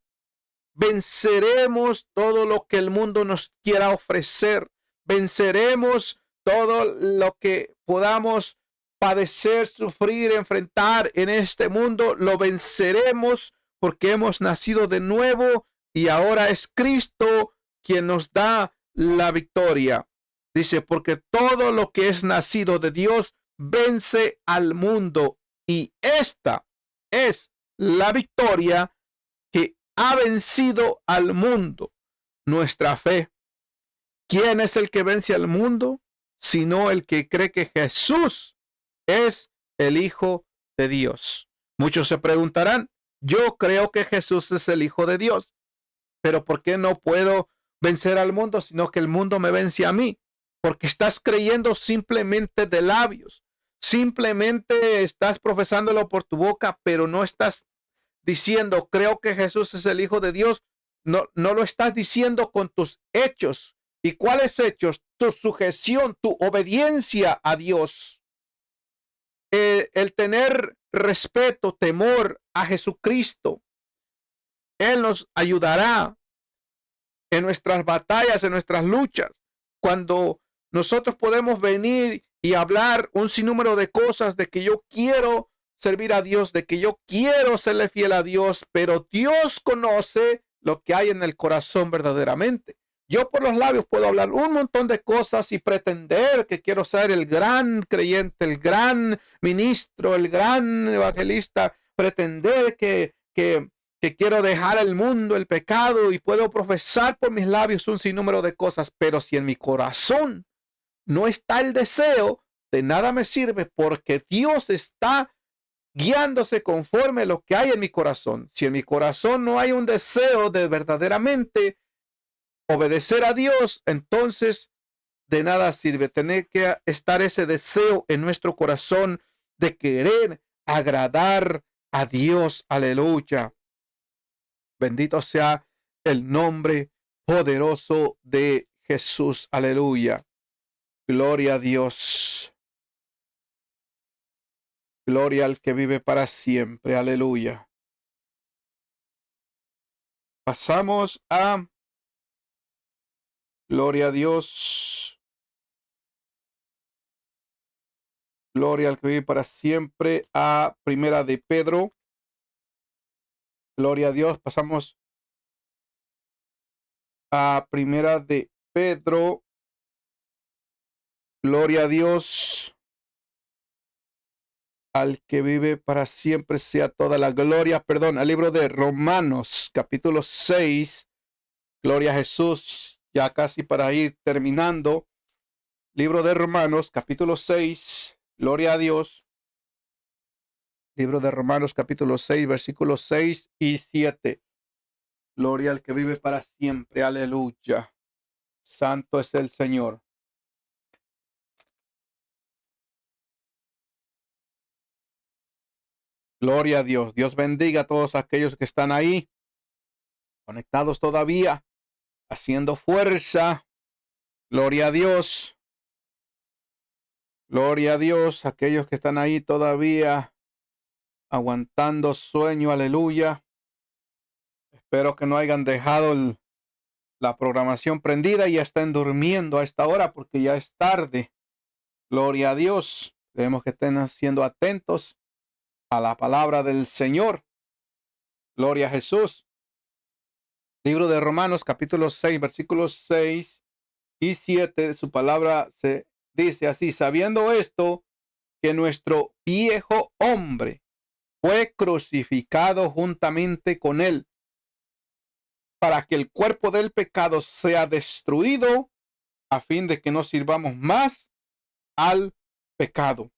venceremos todo lo que el mundo nos quiera ofrecer. Venceremos todo lo que podamos padecer, sufrir, enfrentar en este mundo. Lo venceremos porque hemos nacido de nuevo y ahora es Cristo quien nos da la victoria. Dice, porque todo lo que es nacido de Dios vence al mundo, y esta es la victoria que ha vencido al mundo, nuestra fe. ¿Quién es el que vence al mundo? Sino el que cree que Jesús es el Hijo de Dios. Muchos se preguntarán, yo creo que Jesús es el Hijo de Dios, pero ¿por qué no puedo vencer al mundo, sino que el mundo me vence a mí? Porque estás creyendo simplemente de labios. Simplemente estás profesándolo por tu boca, pero no estás diciendo, creo que Jesús es el Hijo de Dios. No lo estás diciendo con tus hechos. ¿Y cuáles hechos? Tu sujeción, tu obediencia a Dios. El tener respeto, temor a Jesucristo. Él nos ayudará en nuestras batallas, en nuestras luchas. Cuando nosotros podemos venir y hablar un sinnúmero de cosas de que yo quiero servir a Dios, de que yo quiero serle fiel a Dios, pero Dios conoce lo que hay en el corazón verdaderamente. Yo por los labios puedo hablar un montón de cosas y pretender que quiero ser el gran creyente, el gran ministro, el gran evangelista, pretender que quiero dejar el mundo, el pecado, y puedo profesar por mis labios un sinnúmero de cosas, pero si en mi corazón no está el deseo, de nada me sirve, porque Dios está guiándose conforme a lo que hay en mi corazón. Si en mi corazón no hay un deseo de verdaderamente obedecer a Dios, entonces de nada sirve. Tener que estar ese deseo en nuestro corazón de querer agradar a Dios. Aleluya. Bendito sea el nombre poderoso de Jesús. Aleluya. Gloria a Dios. Gloria al que vive para siempre. Aleluya. Pasamos a gloria a Dios. Gloria al que vive para siempre. A Primera de Pedro. Gloria a Dios. Pasamos a Primera de Pedro. Gloria a Dios. Al que vive para siempre sea toda la gloria. Perdón, al libro de Romanos, capítulo 6. Gloria a Jesús. Ya casi para ir terminando. Libro de Romanos, capítulo 6. Gloria a Dios. Libro de Romanos, capítulo 6, versículos 6 y 7. Gloria al que vive para siempre. Aleluya. Santo es el Señor. Gloria a Dios. Dios bendiga a todos aquellos que están ahí, conectados todavía, haciendo fuerza. Gloria a Dios. Gloria a Dios. Aquellos que están ahí todavía aguantando sueño. Aleluya. Espero que no hayan dejado la programación prendida y ya estén durmiendo a esta hora, porque ya es tarde. Gloria a Dios. Debemos que estén siendo atentos a la palabra del Señor. Gloria a Jesús. Libro de Romanos, capítulo 6, versículos 6 y 7. Su palabra se dice así: sabiendo esto, que nuestro viejo hombre fue crucificado juntamente con él, para que el cuerpo del pecado sea destruido, a fin de que no sirvamos más al pecado.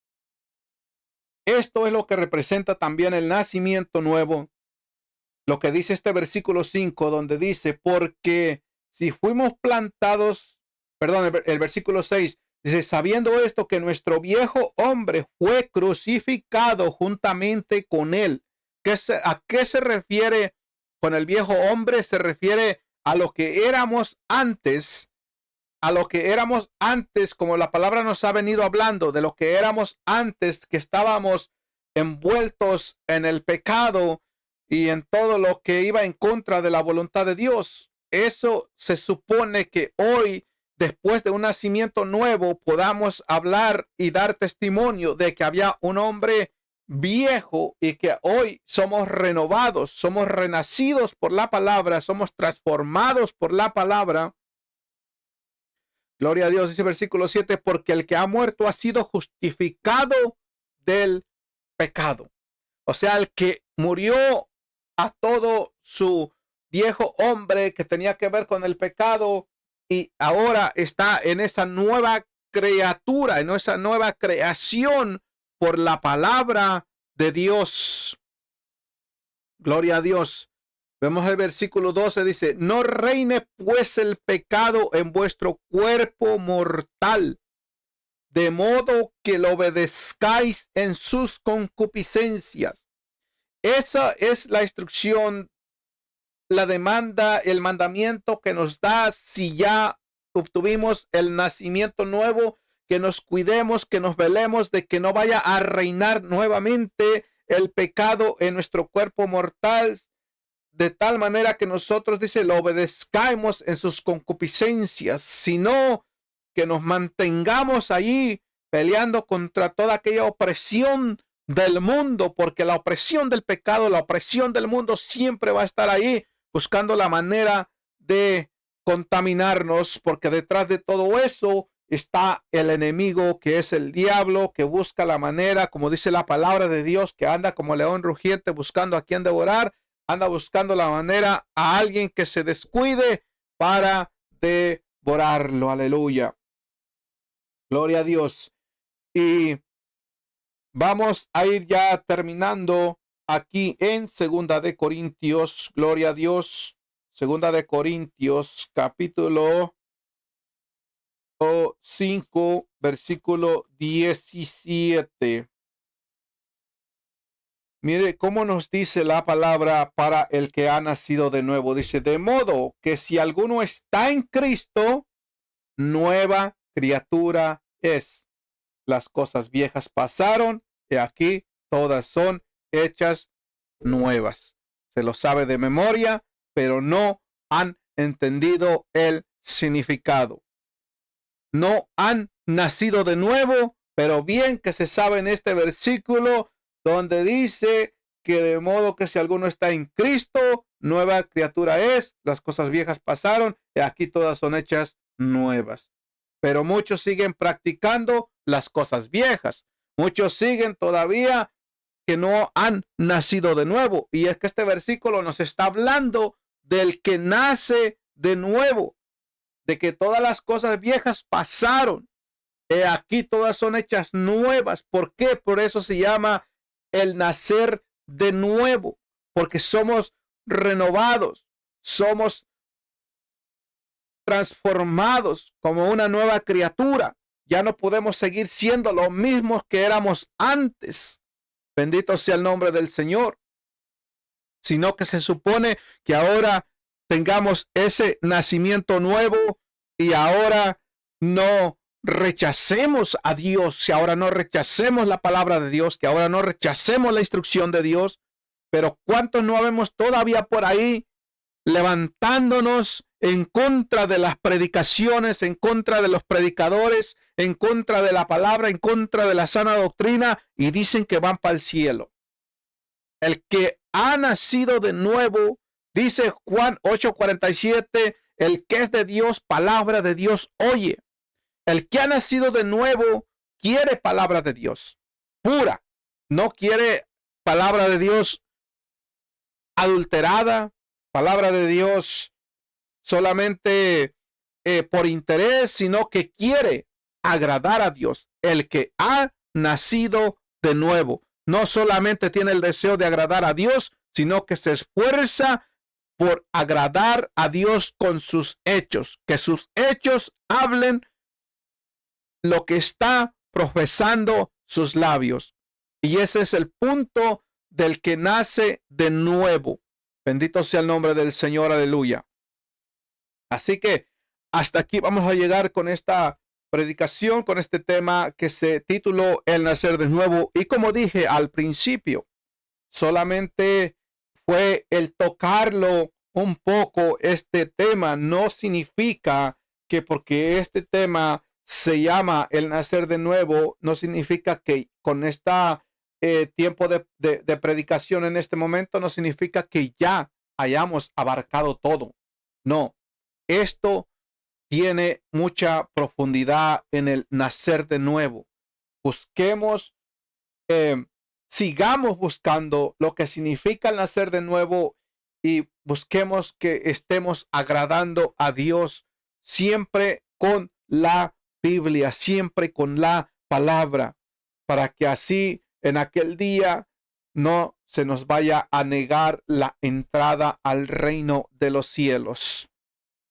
Esto es lo que representa también el nacimiento nuevo. Lo que dice este versículo 5, donde dice, porque si fuimos plantados, perdón, el versículo 6 dice, sabiendo esto que nuestro viejo hombre fue crucificado juntamente con él. ¿A qué se refiere con el viejo hombre? Se refiere a lo que éramos antes, como la palabra nos ha venido hablando, de lo que éramos antes, que estábamos envueltos en el pecado y en todo lo que iba en contra de la voluntad de Dios. Eso se supone que hoy, después de un nacimiento nuevo, podamos hablar y dar testimonio de que había un hombre viejo y que hoy somos renovados, somos renacidos por la palabra, somos transformados por la palabra. Gloria a Dios, dice el versículo 7, porque el que ha muerto ha sido justificado del pecado. O sea, el que murió a todo su viejo hombre que tenía que ver con el pecado y ahora está en esa nueva criatura, en esa nueva creación por la palabra de Dios. Gloria a Dios. Vemos el versículo 12, dice, no reine pues el pecado en vuestro cuerpo mortal, de modo que lo obedezcáis en sus concupiscencias. Esa es la instrucción, la demanda, el mandamiento que nos da si ya obtuvimos el nacimiento nuevo, que nos cuidemos, que nos velemos de que no vaya a reinar nuevamente el pecado en nuestro cuerpo mortal, de tal manera que nosotros, dice, lo obedezcamos en sus concupiscencias, sino que nos mantengamos allí peleando contra toda aquella opresión del mundo, porque la opresión del pecado, la opresión del mundo siempre va a estar ahí buscando la manera de contaminarnos, porque detrás de todo eso está el enemigo, que es el diablo, que busca la manera, como dice la palabra de Dios, que anda como león rugiente buscando a quien devorar. Anda buscando la manera a alguien que se descuide para devorarlo. Aleluya. Gloria a Dios. Y vamos a ir ya terminando aquí en Segunda de Corintios. Gloria a Dios. Segunda de Corintios, capítulo 5, versículo 17. Mire cómo nos dice la palabra para el que ha nacido de nuevo. Dice, de modo que si alguno está en Cristo, nueva criatura es. Las cosas viejas pasaron y aquí todas son hechas nuevas. Se lo sabe de memoria, pero no han entendido el significado. No han nacido de nuevo, pero bien que se sabe en este versículo donde dice que de modo que si alguno está en Cristo, nueva criatura es, las cosas viejas pasaron y aquí todas son hechas nuevas. Pero muchos siguen practicando las cosas viejas. Muchos siguen todavía que no han nacido de nuevo. Y es que este versículo nos está hablando del que nace de nuevo, de que todas las cosas viejas pasaron. Aquí todas son hechas nuevas. ¿Por qué? Por eso se llama el nacer de nuevo, porque somos renovados, somos transformados como una nueva criatura. Ya no podemos seguir siendo los mismos que éramos antes. Bendito sea el nombre del Señor. Sino que se supone que ahora tengamos ese nacimiento nuevo y ahora no rechacemos a Dios, si ahora no rechacemos la palabra de Dios, que ahora no rechacemos la instrucción de Dios. Pero ¿cuántos no vemos todavía por ahí levantándonos en contra de las predicaciones, en contra de los predicadores, en contra de la palabra, en contra de la sana doctrina, y dicen que van para el cielo? El que ha nacido de nuevo, dice Juan 8:47, el que es de Dios, palabra de Dios oye. El que ha nacido de nuevo quiere palabra de Dios pura, no quiere palabra de Dios adulterada, palabra de Dios solamente por interés, sino que quiere agradar a Dios. El que ha nacido de nuevo no solamente tiene el deseo de agradar a Dios, sino que se esfuerza por agradar a Dios con sus hechos, que sus hechos hablen lo que está profesando sus labios. Y ese es el punto del que nace de nuevo. Bendito sea el nombre del Señor, aleluya. Así que hasta aquí vamos a llegar con esta predicación, con este tema que se tituló El nacer de nuevo. Y como dije al principio, solamente fue el tocarlo un poco. Este tema no significa que porque este tema se llama el nacer de nuevo, no significa que con esta tiempo de predicación en este momento, no significa que ya hayamos abarcado todo. No, esto tiene mucha profundidad en el nacer de nuevo. Busquemos, eh, sigamos buscando lo que significa el nacer de nuevo y busquemos que estemos agradando a Dios siempre con la Biblia, siempre con la palabra, para que así en aquel día no se nos vaya a negar la entrada al reino de los cielos.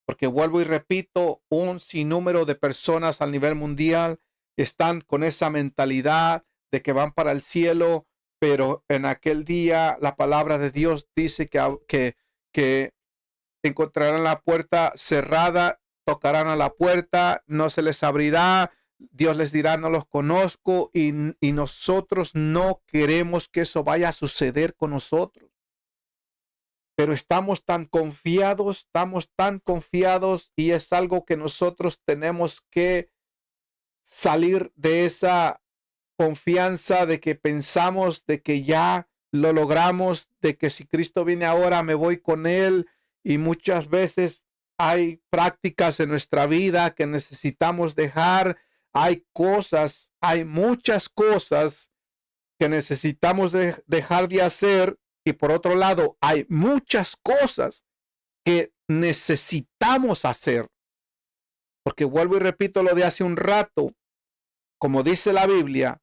Porque vuelvo y repito, un sinnúmero de personas a nivel mundial están con esa mentalidad de que van para el cielo, pero en aquel día la palabra de Dios dice que encontrarán la puerta cerrada, tocarán a la puerta, no se les abrirá, Dios les dirá, no los conozco, y nosotros no queremos que eso vaya a suceder con nosotros. Pero estamos tan confiados y es algo que nosotros tenemos que salir de esa confianza de que pensamos de que ya lo logramos, de que si Cristo viene ahora me voy con él, y muchas veces hay prácticas en nuestra vida que necesitamos dejar, hay muchas cosas que necesitamos dejar de hacer. Y por otro lado, hay muchas cosas que necesitamos hacer. Porque vuelvo y repito lo de hace un rato. Como dice la Biblia,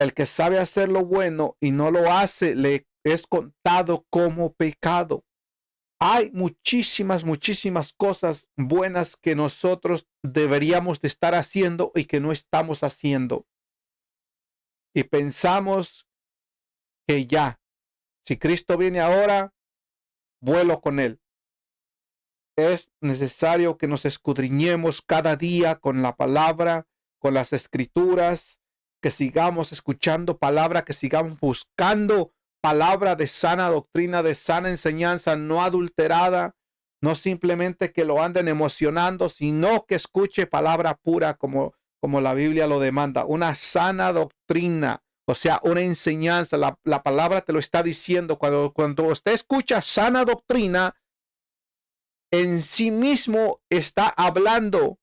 el que sabe hacer lo bueno y no lo hace, le es contado como pecado. Hay muchísimas cosas buenas que nosotros deberíamos de estar haciendo y que no estamos haciendo. Y pensamos que ya, si Cristo viene ahora, vuelo con él. Es necesario que nos escudriñemos cada día con la palabra, con las escrituras, que sigamos escuchando palabra, que sigamos buscando palabra de sana doctrina, de sana enseñanza, no adulterada, no simplemente que lo anden emocionando, sino que escuche palabra pura como la Biblia lo demanda, una sana doctrina. O sea, una enseñanza, la palabra te lo está diciendo. Cuando usted escucha sana doctrina, en sí mismo está hablando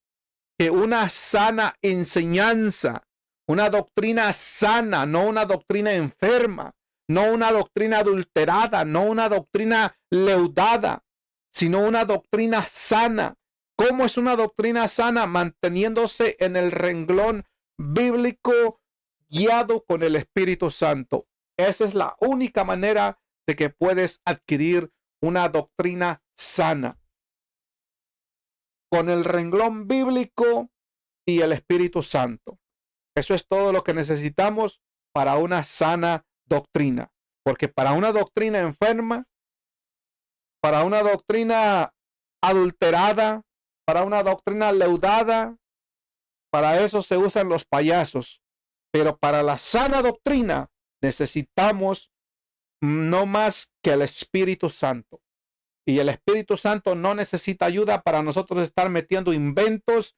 que una sana enseñanza, una doctrina sana, no una doctrina enferma, no una doctrina adulterada, no una doctrina leudada, sino una doctrina sana. ¿Cómo es una doctrina sana? Manteniéndose en el renglón bíblico, guiado con el Espíritu Santo. Esa es la única manera de que puedes adquirir una doctrina sana, con el renglón bíblico y el Espíritu Santo. Eso es todo lo que necesitamos para una sana doctrina. Porque para una doctrina enferma, para una doctrina adulterada, para una doctrina leudada, para eso se usan los payasos. Pero para la sana doctrina necesitamos no más que el Espíritu Santo. Y el Espíritu Santo no necesita ayuda para nosotros estar metiendo inventos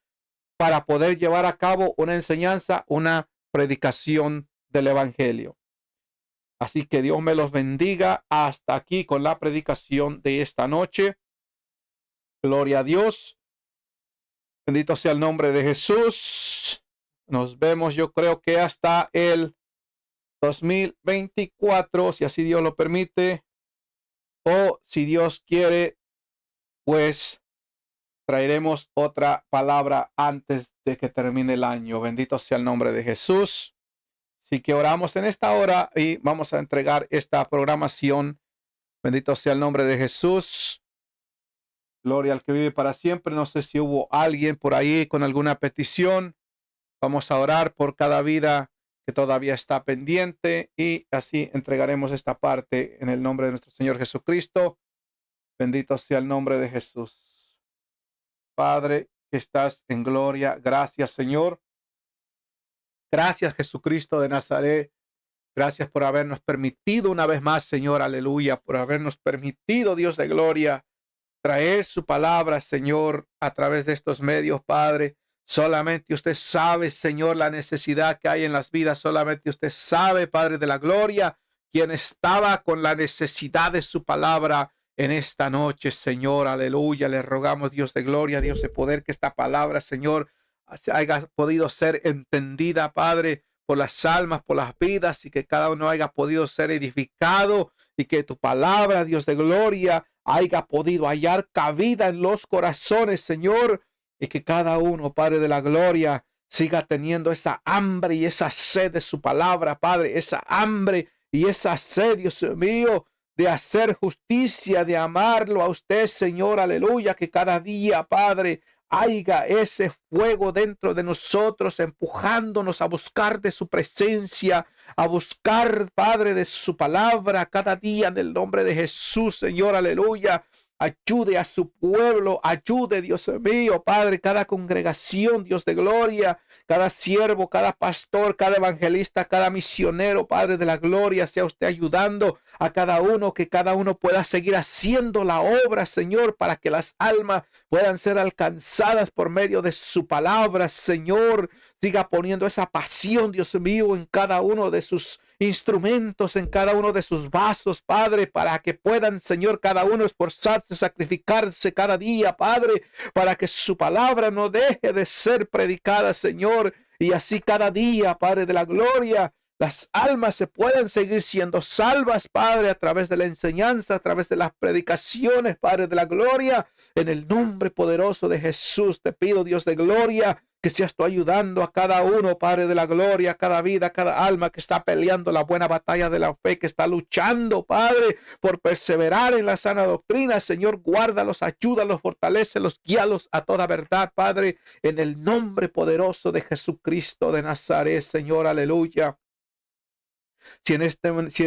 para poder llevar a cabo una enseñanza, una predicación del Evangelio. Así que Dios me los bendiga. Hasta aquí con la predicación de esta noche. Gloria a Dios. Bendito sea el nombre de Jesús. Nos vemos, yo creo que hasta el 2024, si así Dios lo permite. O si Dios quiere, pues traeremos otra palabra antes de que termine el año. Bendito sea el nombre de Jesús. Así que oramos en esta hora y vamos a entregar esta programación Bendito sea el nombre de Jesús. Gloria al que vive para siempre. No sé si hubo alguien por ahí con alguna petición. Vamos a orar por cada vida que todavía está pendiente y así entregaremos esta parte en el nombre de nuestro Señor Jesucristo. Bendito sea el nombre de Jesús. Padre, que estás en gloria. Gracias, Señor. Gracias, Jesucristo de Nazaret. Gracias por habernos permitido una vez más, Señor, aleluya, por habernos permitido, Dios de gloria, traer su palabra, Señor, a través de estos medios, Padre. Solamente usted sabe, Señor, la necesidad que hay en las vidas. Solamente usted sabe, Padre de la gloria, quien estaba con la necesidad de su palabra en esta noche, Señor, aleluya. Le rogamos, Dios de gloria, Dios de poder, que esta palabra, Señor, haya podido ser entendida, Padre, por las almas, por las vidas, y que cada uno haya podido ser edificado, y que tu palabra, Dios de gloria, haya podido hallar cabida en los corazones, Señor, y que cada uno, Padre de la gloria, siga teniendo esa hambre y esa sed de su palabra, Padre, esa hambre y esa sed, Dios mío, de hacer justicia, de amarlo a usted, Señor, aleluya, que cada día, Padre, haya ese fuego dentro de nosotros, empujándonos a buscar de su presencia, a buscar, Padre, de su palabra cada día en el nombre de Jesús, Señor, aleluya. Ayude a su pueblo, ayude, Dios mío, Padre, cada congregación, Dios de gloria, cada siervo, cada pastor, cada evangelista, cada misionero, Padre de la gloria, sea usted ayudando a cada uno, que cada uno pueda seguir haciendo la obra, Señor, para que las almas puedan ser alcanzadas por medio de su palabra, Señor. Siga poniendo esa pasión, Dios mío, en cada uno de sus instrumentos, en cada uno de sus vasos, Padre, para que puedan, Señor, cada uno esforzarse, sacrificarse cada día, Padre, para que su palabra no deje de ser predicada, Señor, y así cada día, Padre de la gloria, las almas se puedan seguir siendo salvas, Padre, a través de la enseñanza, a través de las predicaciones, Padre de la gloria. En el nombre poderoso de Jesús te pido, Dios de gloria, que seas tú ayudando a cada uno, Padre de la gloria, cada vida, cada alma que está peleando la buena batalla de la fe, que está luchando, Padre, por perseverar en la sana doctrina. Señor, guárdalos, ayúdalos, fortalécelos, guíalos a toda verdad, Padre, en el nombre poderoso de Jesucristo de Nazaret, Señor, aleluya. Si en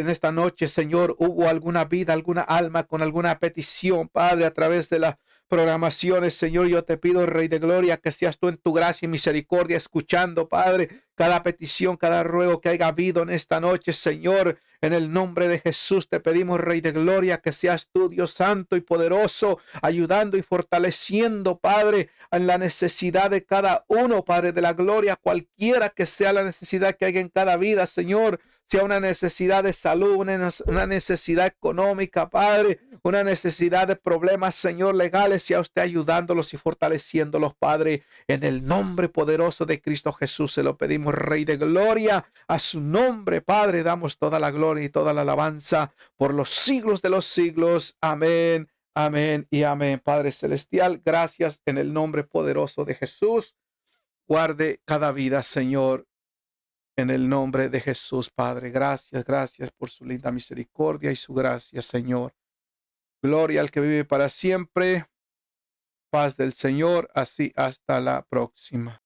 esta noche, Señor, hubo alguna vida, alguna alma con alguna petición, Padre, a través de las programaciones, Señor, yo te pido, Rey de Gloria, que seas tú en tu gracia y misericordia escuchando, Padre, cada petición, cada ruego que haya habido en esta noche, Señor. En el nombre de Jesús te pedimos, Rey de Gloria, que seas tú, Dios santo y poderoso, ayudando y fortaleciendo, Padre, en la necesidad de cada uno, Padre de la gloria, cualquiera que sea la necesidad que haya en cada vida, Señor, sea una necesidad de salud, una necesidad económica, Padre, una necesidad de problemas, Señor, legales, sea usted ayudándolos y fortaleciéndolos, Padre, en el nombre poderoso de Cristo Jesús se lo pedimos, Rey de Gloria, a su nombre, Padre, damos toda la gloria y toda la alabanza por los siglos de los siglos. Amén, amén y amén. Padre Celestial, gracias en el nombre poderoso de Jesús. Guarde cada vida, Señor, en el nombre de Jesús, Padre. Gracias, gracias por su linda misericordia y su gracia, Señor. Gloria al que vive para siempre. Paz del Señor, así hasta la próxima.